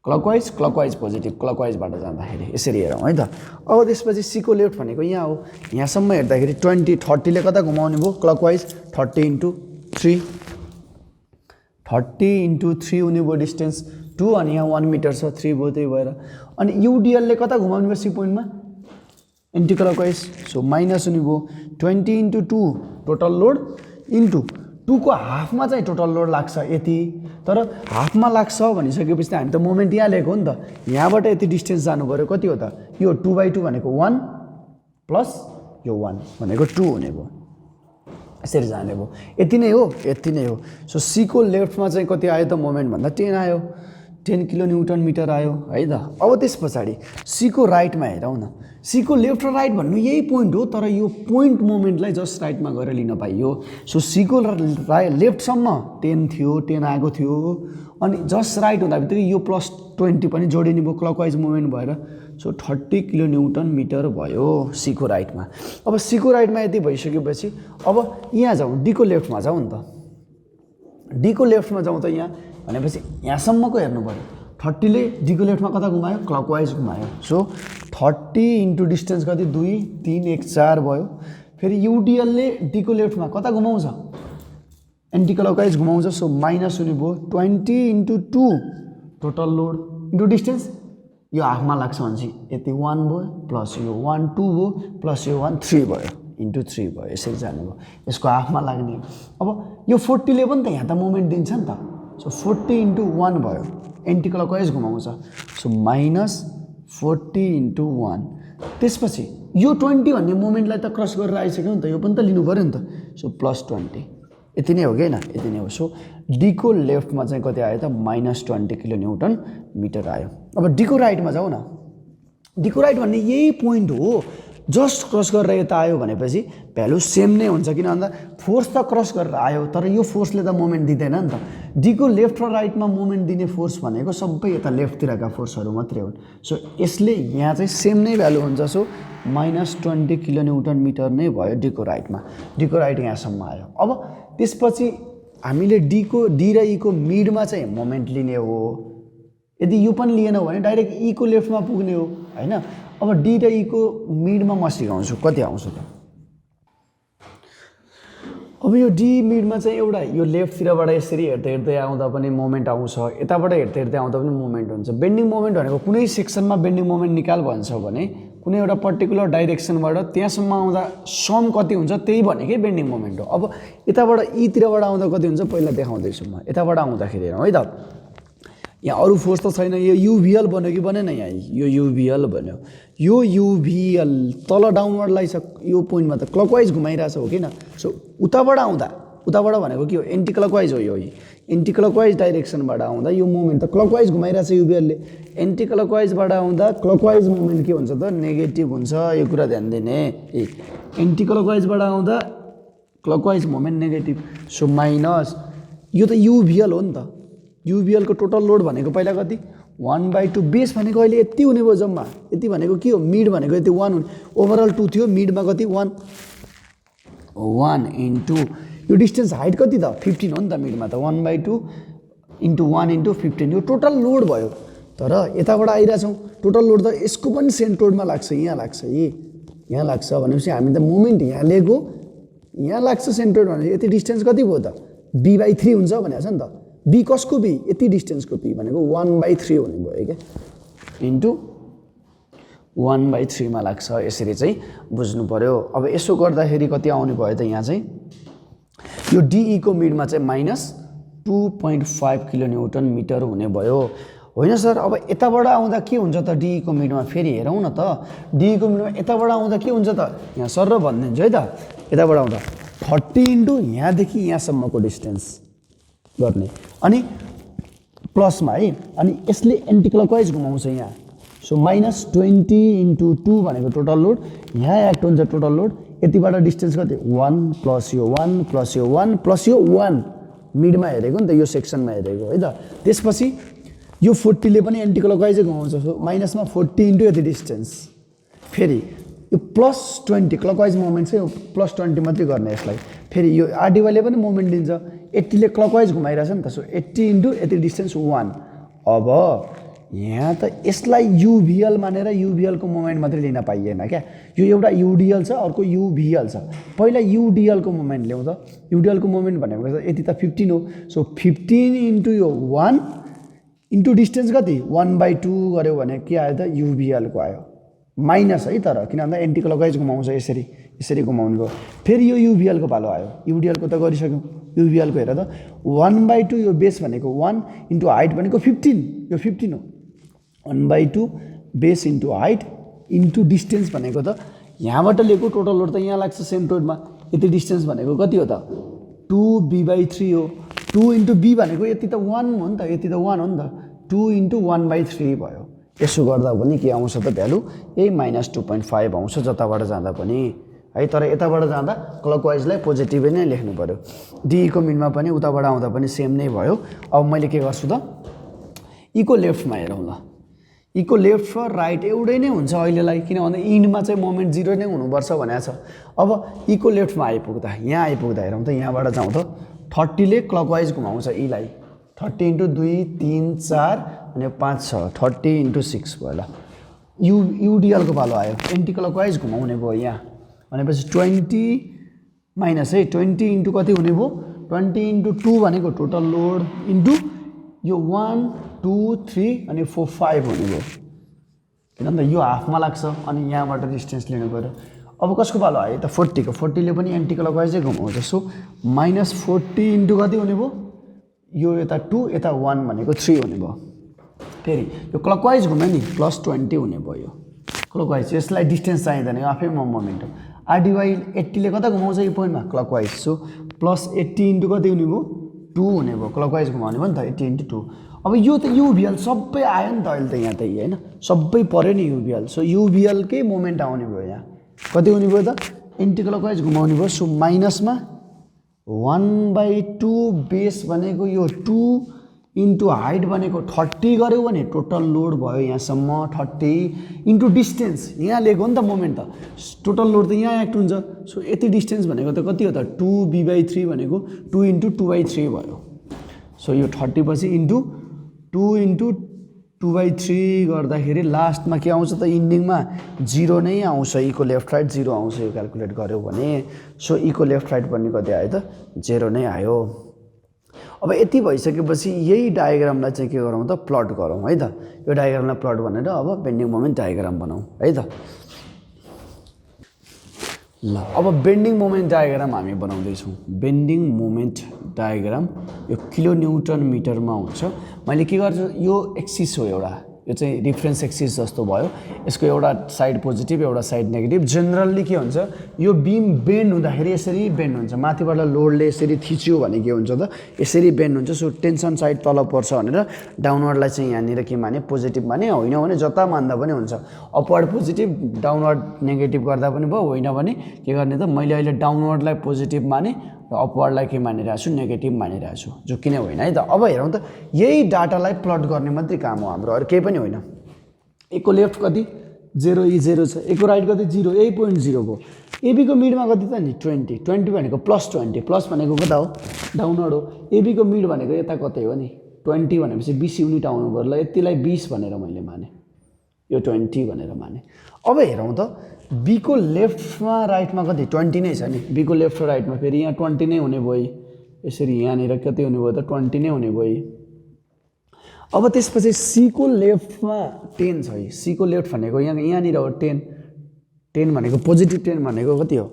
क्लकवाइज क्लकवाइज पोजिटिभ, क्लकवाइजबाट जाँदाखेरि यसरी हेरौँ है त। अब त्यसपछि सीको लेफ्ट भनेको यहाँ हो, यहाँसम्म हेर्दाखेरि 30ले कता घुमाउने भयो क्लकवाइज, 30 इन्टु 3 हुने भयो डिस्टेन्स 2 अनि यहाँ 1 मिटर छ 3 भयो, त्यही भएर। अनि युडिएलले कता घुमाउने भयो सी पोइन्टमा एन्टी क्लकवाइज, सो माइनस हुने भयो 20 इन्टु 2 टोटल लोड इन्टु 2 को हाफमा चाहिँ टोटल लोड लाग्छ यति, तर हाफमा लाग्छ भनिसकेपछि त हामी त मोमेन्ट यहाँ लिएको हो नि त, यहाँबाट यति डिस्टेन्स जानु पऱ्यो, कति हो त यो 2/2 भनेको 1 प्लस यो 1 भनेको 2 हुने भयो, यसरी जाने भयो, यति नै हो यति नै हो। सो सी को लेफ्टमा चाहिँ कति आयो त मोमेन्ट भन्दा 10 आयो, 10 किलोन्युटन मिटर आयो है त। अब त्यस पछाडि सी को राइटमा हेरौँ न, सी को लेफ्ट र राइट भन्नु यही पोइन्ट हो, तर यो पोइन्ट मोमेन्टलाई जस्ट राइटमा गएर लिन पाइयो। सो सी को लेफ्टसम्म 10 थियो, 10 आएको थियो, अनि जस्ट राइट हुँदा बित्तिकै यो प्लस 20 पनि जोडिने भयो क्लकवाइज मोमेन्ट भएर, सो 30 किलोन्युटन मिटर भयो सी को राइटमा। अब सी को राइटमा यति भइसकेपछि अब यहाँ जाउँ डी को लेफ्टमा जाउँ नि त, डी को लेफ्टमा जाउँ त यहाँ भनेपछि यहाँसम्मको हेर्नु पऱ्यो, 30ले डी को लेफ्टमा कता घुमायो क्लकवाइज घुमायो, सो 30 इन्टु डिस्टेन्स कति 2 3 1 4 भयो। फेरि युडिएलले डी को लेफ्टमा कता घुमाउँछ एन्टी क्लकवाइज घुमाउँछ, सो माइनस हुने भयो 20 into 2 total load into distance, यो हाफमा लाग्छ भनेपछि यति 1 भयो प्लस यो 1 2 भयो प्लस यो 1 3 भयो इन्टु 3 भयो, यसरी जाने भयो, यसको हाफमा लाग्ने। अब यो 40ले पनि त यहाँ त मोमेन्ट दिन्छ नि त, सो 40 इन्टु 1 भयो, एन्टी क्लकवाइज घुमाउँछ, सो माइनस 40 इन्टु 1। त्यसपछि यो 20 भन्ने मोमेन्टलाई त क्रस गरेर आइसक्यो नि त, यो पनि त लिनु पऱ्यो नि त, सो प्लस 20 यति नै हो कि होइन, यति नै हो। सो डी को लेफ्टमा चाहिँ कति आयो त माइनस 20 किलोन्युटन मिटर आयो। अब डी को राइटमा जाऊ न, डी को राइट भन्ने यही पोइन्ट हो, जस्ट क्रस गरेर यता आयो भनेपछि भ्यालु सेम नै हुन्छ, किन भन्दा फोर्स त क्रस गरेर आयो तर यो फोर्सले त मोमेन्ट दिँदैन नि त। डी को लेफ्ट र राइटमा मोमेन्ट दिने फोर्स भनेको सबै यता लेफ्टतिरका फोर्सहरू मात्रै हुन्, सो यसले यहाँ चाहिँ सेम नै भ्यालु हुन्छ, सो माइनस 20 किलोन्युटन मिटर नै भयो डी को राइटमा। डी को राइट यहाँसम्म आयो। अब त्यसपछि हामीले डी र ई को मिडमा चाहिँ मोमेन्ट लिने हो, यदि यो पनि लिएन भने डाइरेक्ट ई को लेफ्टमा पुग्ने हो होइन। अब डी र ई को मिडमा म सिकाउँछु कति आउँछ त। अब यो डी मिडमा चाहिँ एउटा यो लेफ्टतिरबाट यसरी हेर्दै हेर्दै आउँदा पनि मोमेन्ट आउँछ, यताबाट हेर्दै हेर्दै आउँदा पनि मोमेन्ट हुन्छ। बेन्डिङ मोमेन्ट भनेको कुनै सेक्सनमा बेन्डिङ मोमेन्ट निकाल भन्छ भने कुनै एउटा पर्टिकुलर डाइरेक्सनबाट त्यहाँसम्म आउँदा सम कति हुन्छ त्यही भनेकै बेन्डिङ मोमेन्ट हो। अब यताबाट ईतिरबाट आउँदा कति हुन्छ पहिला देखाउँदैछु म। यताबाट आउँदाखेरि हेरौँ है त, यहाँ अरू फोर्स त छैन, यो युभिएल बन्यो कि बनेन, यहाँ यो युभिएल बन्यो, यो युभिएल तल डाउनवर्डलाई छ यो पोइन्टमा त क्लकवाइज घुमाइरहेछ हो किन। सो उताबाट आउँदा, उताबाट भनेको के हो एन्टी क्लकवाइज हो, यो एन्टी क्लकवाइज डाइरेक्सनबाट आउँदा यो मोमेन्ट त क्लकवाइज घुमाइरहेछ युभिएलले, एन्टी क्लकवाइजबाट आउँदा क्लकवाइज मोमेन्ट के हुन्छ त नेगेटिभ हुन्छ, यो कुरा ध्यान दिने। एन्टी क्लकवाइजबाट आउँदा clockwise moment negative, so minus यो त युभिएल हो नि त, युबिएलको टोटल लोड भनेको पहिला कति 1/2 बेस भनेको अहिले यति हुने भयो जम्मा यति भनेको के हो मिड भनेको यति 1 हुने ओभरअल 2 थियो मिडमा कति 1 इन्टु यो डिस्टेन्स हाइट कति त 15 हो नि त मिडमा त 1/2 इन्टु 1 इन्टु 15 यो टोटल लोड भयो तर यताबाट आइरहेछौँ टोटल लोड त यसको पनि सेन्ट्रोइडमा लाग्छ यहाँ लाग्छ भनेपछि हामी त मोमेन्ट यहाँ लिएको यहाँ लाग्छ सेन्ट्रोइड भनेपछि यति डिस्टेन्स कति भयो त b/3 हुन्छ भनेको छ नि त b कसको b यति डिस्टेन्सको b भनेको 1/3 हुने भयो क्या इन्टु 1/3 मा लाग्छ यसरी चाहिँ बुझ्नु पर्यो अब यसो गर्दाखेरि कति आउने भयो त यहाँ चाहिँ यो DE को मिडमा चाहिँ -2.5 किलोन्युटन मिटर हुने भयो होइन सर अब यताबाट आउँदा के हुन्छ त DE को मिडमा फेरि हेरौँ न त DE को मिडमा यताबाट आउँदा के हुन्छ त यहाँ सर र भनिदिन्छु है त यताबाट आउँदा 30 इन्टु यहाँदेखि यहाँसम्मको डिस्टेन्स गर्ने अनि प्लसमा है अनि यसले एन्टी क्लकवाइज घुमाउँछ यहाँ सो -20 इन्टु 2 भनेको टोटल लोड यहाँ एक्ट हुन्छ टोटल लोड यतिबाट डिस्टेन्स कति 1 प्लस यो 1 प्लस यो 1 प्लस यो 1 मिडमा हेरेको नि त यो सेक्सनमा हेरेको है त त्यसपछि यो 40 ले पनि एन्टी क्लकवाइजै घुमाउँछ सो माइनसमा 40 इन्टु यति डिस्टेन्स फेरि यो +20 क्लकवाइज मोमेन्ट चाहिँ +20 मात्रै गर्ने यसलाई फेरि यो आरडीवाईले पनि मोमेन्ट दिन्छ 80 ले क्लकवाइज घुमाइरहेछ नि त सो 80 इन्टु यति डिस्टेन्स 1 अब यहाँ त यसलाई युभिएल मानेर युभिएलको मोमेन्ट मात्रै लिन पाइएन क्या यो एउटा युडिएल छ अर्को युभिएल छ पहिला युडिएलको मोमेन्ट ल्याउँ त युडिएलको मोमेन्ट भनेको यति त 15 हो सो 15 इन्टु यो 1 इन्टु डिस्टेन्स कति 1/2 गऱ्यो भने के आयो त युभिएलको आयो माइनस है तर किन भन्दा एन्टी क्लकवाइज घुमाउँछ यसरी घुमाउनु भयो फेरि यो युभिएलको पालो आयो युडिएलको त गरिसक्यौँ युभिएलको हेर त 1/2 यो बेस भनेको 1 इन्टु हाइट भनेको 15 यो 15 हो 1/2 base into height into distance भनेको त यहाँबाट लिएको टोटल लोड त यहाँ लाग्छ सेन्ट्रोइडमा यति डिस्टेन्स भनेको कति हो त 2b/3 हो 2 इन्टु b भनेको यति त 1 हो नि त यति त 1 हो नि त 2 इन्टु 1/3 भयो यसो गर्दा पनि के आउँछ त भ्यालु यही -2.5 आउँछ जताबाट जाँदा पनि है तर यताबाट जाँदा क्लकवाइजलाई पोजिटिभै नै लेख्नु पर्यो DE को मिडमा पनि उताबाट आउँदा पनि सेम नै भयो अब मैले के गर्छु त इको लेफ्टमा हेरौँ ल इको लेफ्ट र राइट एउटै नै हुन्छ अहिलेलाई किन भन्दा इन्डमा चाहिँ मोमेन्ट 0 नै हुनुपर्छ भनेको छ अब इको लेफ्टमा आइपुग्दा यहाँ आइपुग्दा हेरौँ त यहाँबाट जाउँ त 30 ले क्लकवाइज घुमाउँछ इलाई 30 इन्टु 2 3 4 अनि 5 6 30 इन्टु 6 भयो ल युडिएलको पालो आयो एन्टी क्लकवाइज घुमाउने भयो यहाँ भनेपछि 20 माइनस है 20 इन्टु कति हुने भयो 20 इन्टु 2 भनेको टोटल लोड इन्टु यो 1 2 3 अनि 4 5 हुने भयो किन भन्दा यो हाफमा लाग्छ अनि यहाँबाट डिस्टेन्स लिनु पर्यो अब कसको पालो आयो त 40 को 40 ले पनि एन्टी क्लकवाइजै घुमाउँछ सो -40 इन्टु कति हुने भयो यो यता 2 यता 1 भनेको 3 हुने भयो फेरि यो क्लकवाइज घुम्यो नि +20 हुने भयो क्लकवाइज यसलाई डिस्टेन्स चाहिँदैन आफै मोमेन्ट हो आरडीवाई 80 ले कता घुमाउँछ यो पोइन्टमा क्लकवाइज सो +80 इन्टु कति हुने भयो 2 हुने भयो क्लकवाइज घुमाउने भयो नि त 80 इन्टु 2 अब यो त युभिएल सबै आयो नि त अहिले त यहाँ त होइन सबै पऱ्यो नि युभिएल सो युभिएलकै मोमेन्ट आउने भयो यहाँ कति हुने भयो त एन्टी क्लकवाइज घुमाउने भयो सो माइनसमा 1/2 बेस भनेको यो 2 इन्टु हाइट भनेको 30 गऱ्यो भने टोटल लोड भयो यहाँसम्म 30 इन्टु डिस्टेन्स यहाँ लिएको नि त मोमेन्ट त टोटल लोड त यहाँ एक्ट हुन्छ सो यति डिस्टेन्स भनेको त कति हो त 2b/3 भनेको 2 इन्टु 2/3 भयो सो यो 30 पछि इन्टु 2 इन्टु 2/3 गर्दाखेरि लास्टमा के आउँछ त इन्डिङमा 0 नै आउँछ इको लेफ्ट राइट 0 आउँछ यो क्याल्कुलेट गर्यो भने सो इको लेफ्ट राइट पनि कति आयो त 0 नै आयो अब यति भइसकेपछि यही डायग्रामलाई चाहिँ के गरौँ त प्लट गरौँ है त यो डायग्रामलाई प्लट भनेर अब बेन्डिङ मोमेन्ट डायग्राम बनाऊ है त ल अब बेन्डिङ मोमेन्ट डायग्राम हामी बनाउँदैछौँ बेन्डिङ मोमेन्ट डायग्राम यो किलोन्युटन मिटरमा हुन्छ मैले के गर्छु यो एक्सिस हो एउटा यो चाहिँ रिफरेन्स एक्सिस जस्तो भयो यसको एउटा साइड पोजिटिभ एउटा साइड नेगेटिभ जेनरली के हुन्छ यो बिम बेन्ड हुँदाखेरि यसरी बेन्ड हुन्छ माथिबाट लोडले यसरी थिच्यो भने के हुन्छ त यसरी बेन्ड हुन्छ सो टेन्सन साइड तल पर्छ भनेर डाउनवर्डलाई चाहिँ यहाँनिर के माने पोजिटिभ माने होइन भने जता मान्दा पनि हुन्छ अपवर्ड पोजिटिभ डाउनवर्ड नेगेटिभ गर्दा पनि भयो होइन भने के गर्ने त मैले अहिले डाउनवर्डलाई पोजिटिभ माने र अपवर्डलाई के मानिरहेको छु नेगेटिभ मानिरहेको छु जो किन होइन है त। अब हेरौँ त यही डाटालाई प्लट गर्ने मात्रै काम हो हाम्रो, अरू केही पनि होइन। एकको लेफ्ट कति 0 यी 0 छ, एकको राइट कति 0 यही पोइन्ट 0 को। एबीको मिडमा कति त नि 20 भनेको +20 प्लस भनेको कता हो डाउनवर्ड हो। एबीको मिड भनेको यता कतै हो नि 20 भनेपछि 20 युनिट आउनु पर्यो ल, यतिलाई 20 भनेर मैले माने, यो 20 भनेर माने। अब हेरौँ त बीको लेफ्टमा राइटमा कति 20 नै छ नि, बीको लेफ्ट र राइटमा फेरि यहाँ 20 नै हुने भयो, यसरी यहाँनिर कति हुने भयो त 20 नै हुने भयो। अब त्यसपछि सीको लेफ्टमा 10 छ है, सीको लेफ्ट भनेको यहाँनिर हो 10 भनेको पोजिटिभ 10 भनेको कति हो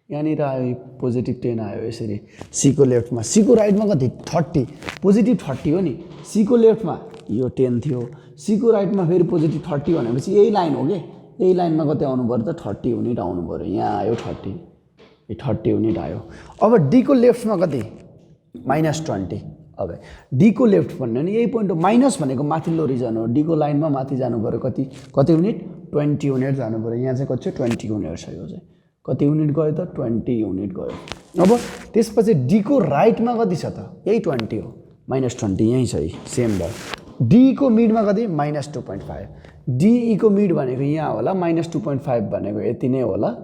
यहाँनिर आयो पोजिटिभ 10 आयो यसरी सीको लेफ्टमा। सीको राइटमा कति 30 पोजिटिभ 30 हो नि, सीको लेफ्टमा यो 10 थियो, सीको राइटमा फेरि पोजिटिभ 30 भनेपछि यही लाइन हो कि, यही लाइनमा कति आउनु पर्यो त 30 युनिट आउनु पर्यो, यहाँ आयो 30 युनिट आयो। अब डीको लेफ्टमा कति -20। अब डीको लेफ्ट भन्ने नि यही पोइन्ट हो, माइनस भनेको माथिल्लो रिजन हो, डीको लाइनमा माथि जानु पर्यो कति युनिट 20 युनिट जानु पर्यो, यहाँ चाहिँ कति छ 20 युनिट छ, यो चाहिँ कति युनिट गयो त 20 युनिट गयो। अब त्यसपछि डीको राइटमा कति छ त यही 20 हो, -20 यही छ है सेम भयो। डीको मिडमा कति -2.5, डीईको मिड भनेको यहाँ होला, -2.5 भनेको यति नै होला।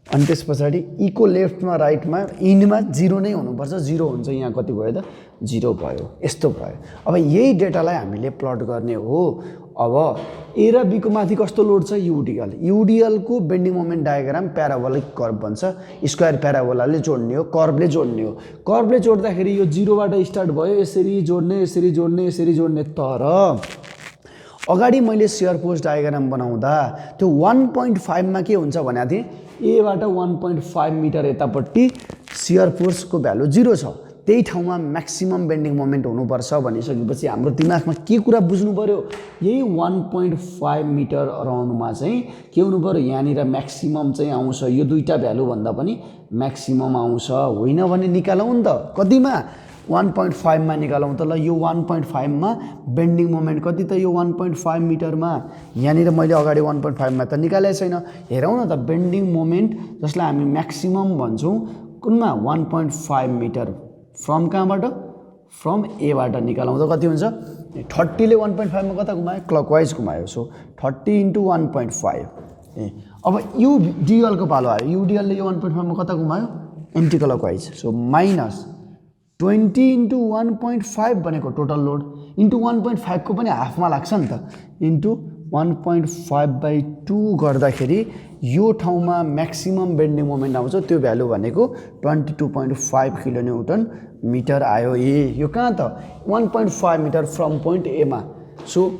अनि त्यस पछाडि ईको लेफ्टमा राइटमा इनमा 0 नै हुनुपर्छ, 0 हुन्छ, यहाँ कति भयो त 0 भयो, यस्तो भयो। अब यही डेटालाई हामीले प्लट गर्ने हो। अब ए र बीको माथि कस्तो लोड छ युडिएल, युडिएलको bending moment diagram parabolic curve भन्छ, स्क्वायर प्याराबोलाले जोड्ने हो, कर्भले जोड्ने हो। कर्भले जोड्दाखेरि यो 0 बाट स्टार्ट भयो, यसरी जोड्ने यसरी जोड्ने यसरी जोड्ने, तर अगाडि मैले सियर फोर्स डायग्राम बनाउँदा त्यो 1.5 मा के हुन्छ भनेको थिएँ, ए बाट 1.5 मिटर यतापट्टि सियर फोर्सको भ्यालु 0 छ, त्यही ठाउँमा म्याक्सिमम बेन्डिङ मोमेन्ट हुनुपर्छ भनिसकेपछि हाम्रो दिमागमा के कुरा बुझ्नु पर्यो, यही 1.5 मिटर अराउन्डमा चाहिँ के हुनु पर्यो, यहाँनिर म्याक्सिमम चाहिँ आउँछ, यो दुईटा भ्यालु भन्दा पनि म्याक्सिमम आउँछ, होइन भने निकालौँ नि त कतिमा 1.5 मा निकालौँ त ल। यो 1.5 मा बेन्डिङ मोमेन्ट कति त यो 1.5 मिटरमा, यहाँनिर मैले अगाडि 1.5 मा त निकालेको छैन, हेरौँ न त बेन्डिङ मोमेन्ट जसलाई हामी म्याक्सिमम भन्छौँ कुनमा 1.5 मिटर फ्रम कहाँबाट फ्रम एबाट निकालौँ त कति हुन्छ 30 ले 1.5 मा कता घुमायो क्लकवाइज घुमायो, सो 30 × 1.5। अब युडिएलको पालो आयो, युडिएलले यो 1.5 मा कता घुमायो एन्टी क्लकवाइज, सो -20 × 1.5 भनेको टोटल लोड इन्टु 1.5 को पनि हाफमा लाग्छ नि त, इन्टु 1.5/2 गर्दाखेरि यो ठाउँमा म्याक्सिमम बेन्डिङ मोमेन्ट आउँछ, त्यो भ्यालु भनेको 22.5 किलोन्युटन मिटर आयो। यो कहाँ त 1.5 मिटर फ्रम पोइन्ट एमा, सो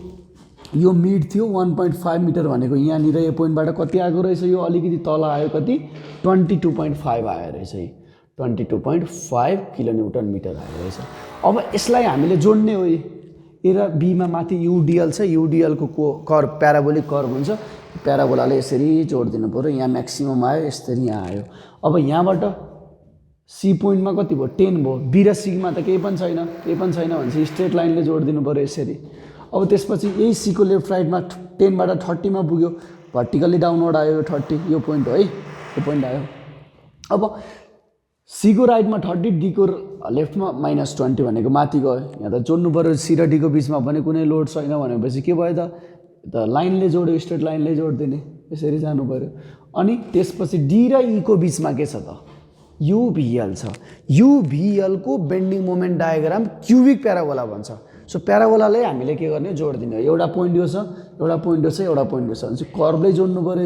यो मिड थियो 1.5 मिटर भनेको यहाँनिर यो पोइन्टबाट कति आएको रहेछ, यो अलिकति तल आयो कति 22.5 आयो रहेछ, 22.5 किलोन्युटन मिटर आयो रहेछ। अब यसलाई हामीले जोड्ने हो, ए र बीमा माथि युडिएल छ, युडिएलको कर्भ प्याराबोलिक कर्भ हुन्छ, प्याराबोलाले यसरी जोडिदिनु पर्यो, यहाँ म्याक्सिमम आयो यसरी यहाँ आयो। अब यहाँबाट सी पोइन्टमा कति भयो 10 भयो, बी र सीमा त केही पनि छैन भनेपछि स्ट्रेट लाइनले जोडिदिनु पर्यो यसरी। अब त्यसपछि यही सीको लेफ्ट राइटमा 10 बाट 30 मा पुग्यो, भर्टिकल्ली डाउनवर्ड आयो यो 30, यो पोइन्ट हो है, यो पोइन्ट आयो। अब सीको राइटमा 30, डीको लेफ्टमा -20 भनेको माथि गयो, यहाँ त जोड्नु पर्यो सी र डीको बिचमा पनि कुनै लोड छैन भनेपछि के भयो त लाइनले जोड्यो, स्ट्रेट लाइनले जोडिदिने, यसरी जानु पर्यो। अनि त्यसपछि डी र ईको बिचमा के छ त युभिएल छ, युभिएलको bending moment diagram cubic parabola भन्छ, सो प्याराबोलाले हामीले के गर्ने जोडिदिने, एउटा पोइन्ट यो छ, एउटा पोइन्ट यो छ, एउटा पोइन्ट यो छ भने कर्भले जोड्नु पर्यो,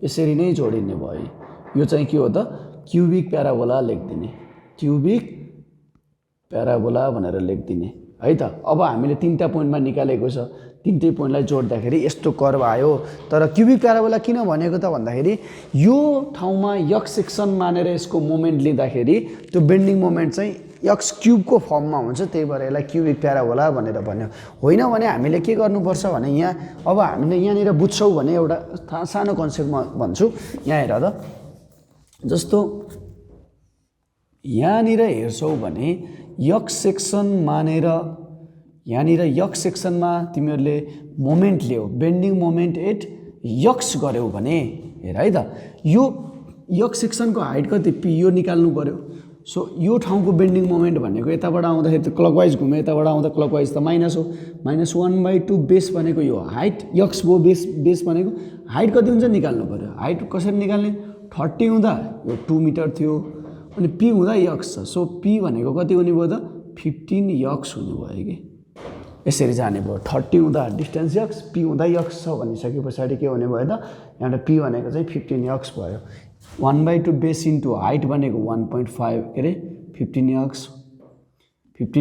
यसरी नै जोडिने भयो। यो चाहिँ के हो त क्युबिक प्याराबोला लेखिदिने, क्युबिक प्याराबोला भनेर लेखिदिने है त। अब हामीले 3टा पोइन्टमा निकालेको छ, 3टै पोइन्टलाई जोड्दाखेरि यस्तो कर्भ आयो। तर क्युबिक प्याराबोला किन भनेको त भन्दाखेरि यो ठाउँमा यक्स सेक्सन मानेर यसको मोमेन्ट लिँदाखेरि त्यो बेन्डिङ मोमेन्ट चाहिँ यक्स क्युबको फर्ममा हुन्छ, त्यही भएर यसलाई क्युबिक प्याराबोला भनेर भन्यो। होइन भने हामीले के गर्नुपर्छ भने यहाँ अब हामीले यहाँनिर बुझ्छौँ भने एउटा सानो कन्सेप्टमा भन्छु, यहाँ हेर त, जस्तो यहाँनिर हेर्छौ भने यक्स सेक्सन मानेर यहाँनिर यक्स सेक्सनमा तिमीहरूले मोमेन्ट लियो, बेन्डिङ मोमेन्ट एट यक्स गर्यौ भने हेर है त, यो यक्स सेक्सनको हाइट कति पी यो निकाल्नु पर्यो, सो यो ठाउँको बेन्डिङ मोमेन्ट भनेको यताबाट आउँदाखेरि त क्लकवाइज घुम्यो, यताबाट आउँदा क्लकवाइज त माइनस हो। -1/2 बेस भनेको यो हाइट, यक्स भयो बेस भनेको हाइट कति हुन्छ निकाल्नु पऱ्यो। हाइट कसरी निकाल्ने, 30 हुँदा यो 2 मिटर थियो, अनि पी हुँदा यक्स छ। सो पी भनेको कति हुने भयो त 15 यक्स हुने भयो कि यसरी जाने भयो। 30 हुँदा डिस्टेन्स यक्स, पी हुँदा यक्स छ भनिसके पछाडि के हुने भयो त यहाँबाट पी भनेको चाहिँ 15 यक्स भयो। 1/2 बेस इन्टु हाइट भनेको 1.5 के अरे 15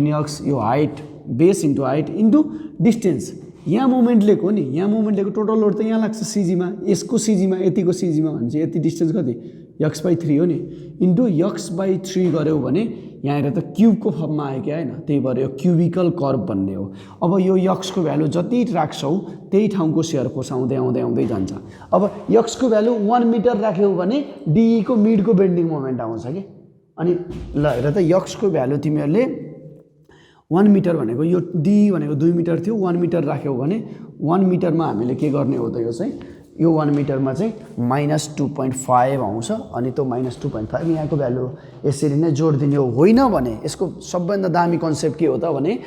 यक्स यो height base into height into distance. यहाँ मोमेन्ट लिएको नि, यहाँ मोमेन्ट लिएको टोटल लोड त यहाँ लाग्छ सिजीमा, यसको सिजीमा यतिको सिजीमा भनेपछि यति डिस्टेन्स कति x/3 हो नि, इन्टु x/3 गऱ्यौ भने यहाँ हेर त क्युबको फर्ममा आयो क्या होइन, त्यही भएर यो क्युबिकल कर्भ भन्ने हो। अब यो यक्सको भ्यालु जति राख्छौ त्यही ठाउँको सेयर फोर्स आउँदै आउँदै आउँदै जान्छ। अब यक्सको भ्यालु 1 मिटर राख्यौ भने डीको मिडको बेन्डिङ मोमेन्ट आउँछ कि। अनि ल हेर त यक्सको भ्यालु तिमीहरूले 1 मिटर भनेको यो डी भनेको 2 मिटर थियो, 1 मिटर राख्यौ भने 1 मिटरमा हामीले के गर्ने हो त यो चाहिँ यो 1 मिटरमा चाहिँ -2.5 आउँछ। अनि त्यो -2.5 यहाँको भ्यालु यसरी नै जोड दिने हो। होइन भने यसको सबभन्दा दामी कन्सेप्ट के हो त भने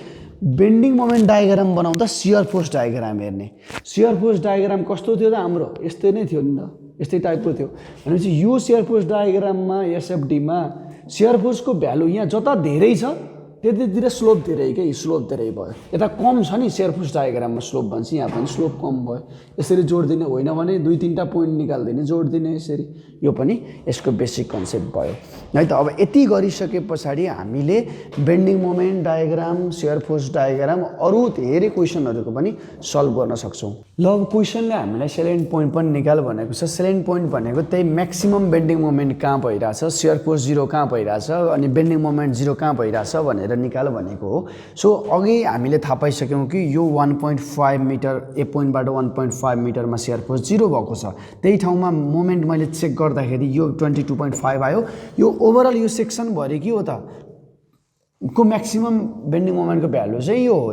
बेन्डिङ मोमेन्ट डायग्राम बनाउँदा सियर फोर्स डायग्राम हेर्ने। सियर फोर्स डायग्राम कस्तो थियो त हाम्रो यस्तै नै थियो नि त, यस्तै टाइपको थियो भनेपछि यो सियर फोर्स डायग्राममा एसएफडीमा सियर फोर्सको भ्यालु यहाँ जता धेरै छ त्यतितिर स्लोप धेरै के, स्लोप धेरै भयो। यता कम छ नि सियर फोर्स डायग्राममा स्लोप भन्छ, यहाँ पनि स्लोप कम भयो। यसरी जोड दिने, होइन भने 2-3टा पोइन्ट निकाल्दिने जोड दिने यसरी। यो पनि यसको बेसिक कन्सेप्ट भयो है त। अब यति गरिसके पछाडि हामीले bending moment diagram, share force diagram, अरू धेरै क्वेसनहरूको पनि सल्भ गर्न सक्छौँ। ल अब क्वेसनले हामीलाई सेलेन्ट पोइन्ट पनि निकाल भनेको छ। सेलेन्ट पोइन्ट भनेको त्यही म्याक्सिमम बेन्डिङ मोमेन्ट कहाँ भइरहेछ, सियर फोर्स 0 कहाँ भइरहेछ, अनि बेन्डिङ मोमेन्ट 0 कहाँ भइरहेछ भनेर निकाल भनेको हो। सो अघि हामीले थाहा पाइसक्यौँ कि यो 1.5 मिटर, ए पोइन्टबाट 1.5 मिटरमा सियर फोर्स 0 भएको छ। त्यही ठाउँमा मोमेन्ट मैले चेक गर्दाखेरि यो 22.5 आयो। यो ओभरअल यो सेक्सनभरि के हो त को म्याक्सिमम बेन्डिङ मोमेन्टको भ्यालु चाहिँ यो हो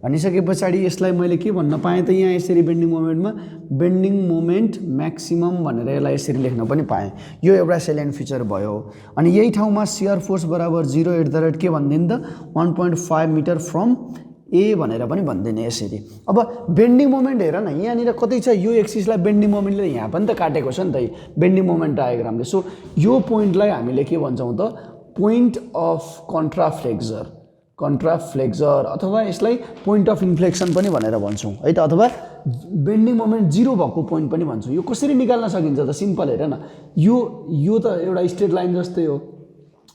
भनिसके पछाडि यसलाई मैले के भन्न पाएँ त यहाँ यसरी बेन्डिङ मोमेन्टमा बेन्डिङ मोमेन्ट म्याक्सिमम भनेर यसलाई यसरी लेख्न पनि पाएँ। यो एउटा सेलेन्ट फिचर भयो। अनि यही ठाउँमा सियर फोर्स बराबर 0 @ के भनिदिनु त 1.5 मिटर फ्रम ए भनेर पनि भनिदिने यसरी। अब बेन्डिङ मोमेन्ट हेर न यहाँनिर कतै छ, यो एक्सिसलाई बेन्डिङ मोमेन्टले यहाँ पनि त काटेको छ नि त बेन्डिङ मोमेन्ट डायग्रामले। सो यो पोइन्टलाई हामीले के भन्छौँ त पोइन्ट अफ कन्ट्राफ्लेक्सर अथवा यसलाई पोइन्ट अफ इन्फ्लेक्सन पनि भनेर भन्छौँ है त, अथवा बेन्डिङ मोमेन्ट 0 भएको पोइन्ट पनि भन्छौँ। यो कसरी निकाल्न सकिन्छ त सिम्पल हेर न, यो त एउटा स्ट्रेट लाइन जस्तै हो।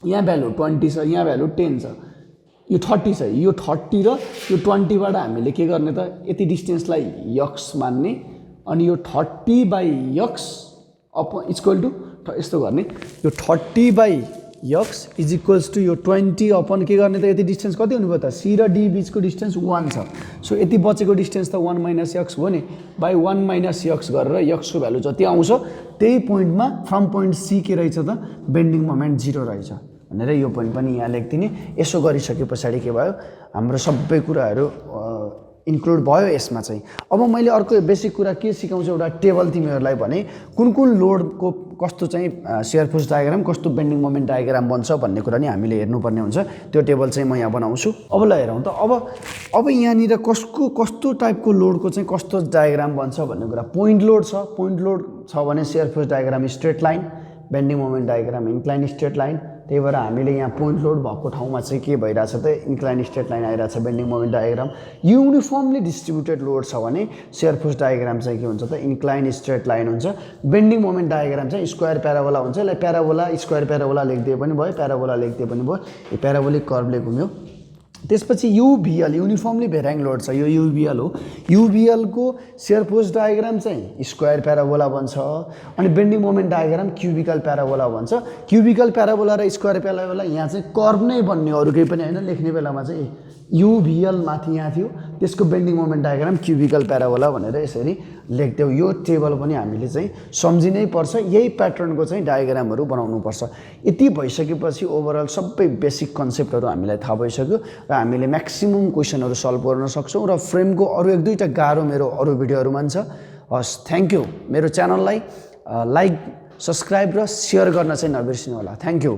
यहाँ भ्यालु 20 छ, यहाँ भ्यालु 10 छ, यो 30 छ। यो 30 र यो 20बाट हामीले के गर्ने त यति डिस्टेन्सलाई यक्स मान्ने, अनि यो 30/x इक्वल टु यस्तो गर्ने, यो 30/x इज इक्वल्स टु यो 20 अपन के गर्ने त यति डिस्टेन्स कति हुनुभयो त सी र डी बिचको डिस्टेन्स 1 छ। सो यति बचेको डिस्टेन्स त 1 - x भयो नि, बाई 1 - x गरेर यक्सको भ्यालु जति आउँछ त्यही पोइन्टमा फ्रम पोइन्ट सी के रहेछ त बेन्डिङ मोमेन्ट 0 रहेछ भनेर यो पोइन्ट पनि यहाँ लेखिदिने। यसो गरिसके पछाडि के भयो हाम्रो सबै कुराहरू इन्क्लुड भयो यसमा चाहिँ। अब मैले अर्को बेसिक कुरा के सिकाउँछु, एउटा टेबल तिमीहरूलाई भने कुन कुन लोडको कस्तो चाहिँ सियर फोर्स डायग्राम, कस्तो बेन्डिङ मोमेन्ट डायग्राम बन्छ भन्ने कुरा नि हामीले हेर्नुपर्ने हुन्छ। त्यो टेबल चाहिँ म यहाँ बनाउँछु। अब ल हेरौँ त अब यहाँनिर कस्तो टाइपको लोडको चाहिँ कस्तो डायग्राम बन्छ भन्ने कुरा। पोइन्ट लोड छ, पोइन्ट लोड छ भने share force diagram straight line, bending moment diagram incline straight line. त्यही भएर हामीले यहाँ पोइन्ट लोड भएको ठाउँमा चाहिँ के भइरहेछ त इन्क्लाइन स्ट्रेट लाइन आइरहेछ bending moment diagram. Uniformly distributed load छ भने सियर फोर्स डायग्राम चाहिँ के हुन्छ त इन्क्लाइन स्ट्रेट लाइन हुन्छ। बेन्डिङ मोमेन्ट डायग्राम चाहिँ स्क्वायर प्याराबोला हुन्छ। यसलाई प्याराबोला स्क्वायर प्याराबोला लेख्दै पनि भयो, प्याराबोला लेख्दै पनि भयो। यो प्याराबोलिक कर्भले घुम्यो। त्यसपछि युभिएल युनिफर्मली भेराइङ लोड छ, यो युभिएल हो। युभिएलको सियर फोर्स डायग्राम चाहिँ स्क्वायर प्याराबोला बन्छ। अनि bending moment diagram cubical parabola भन्छ। क्युबिकल प्याराबोला र स्क्वायर प्याराबोला यहाँ चाहिँ कर्भ नै बन्ने, अरू केही पनि होइन। लेख्ने बेलामा चाहिँ युभिएल माथि यहाँ थियो, त्यसको bending moment diagram cubical parabola भनेर यसरी लेख्थ्यौँ। यो टेबल पनि हामीले चाहिँ सम्झिनै पर्छ, यही प्याटर्नको चाहिँ डायग्रामहरू बनाउनुपर्छ। यति भइसकेपछि ओभरअल सबै बेसिक कन्सेप्टहरू हामीलाई थाहा भइसक्यो र हामीले म्याक्सिमम क्वेसनहरू सल्भ गर्न सक्छौँ। र फ्रेमको अरू 1-2टा गाह्रो मेरो अरू भिडियोहरूमा छ। हस्, थ्याङ्क यू। मेरो च्यानललाई लाइक, सब्सक्राइब र सेयर गर्न चाहिँ नबिर्सिनु होला। Thank you.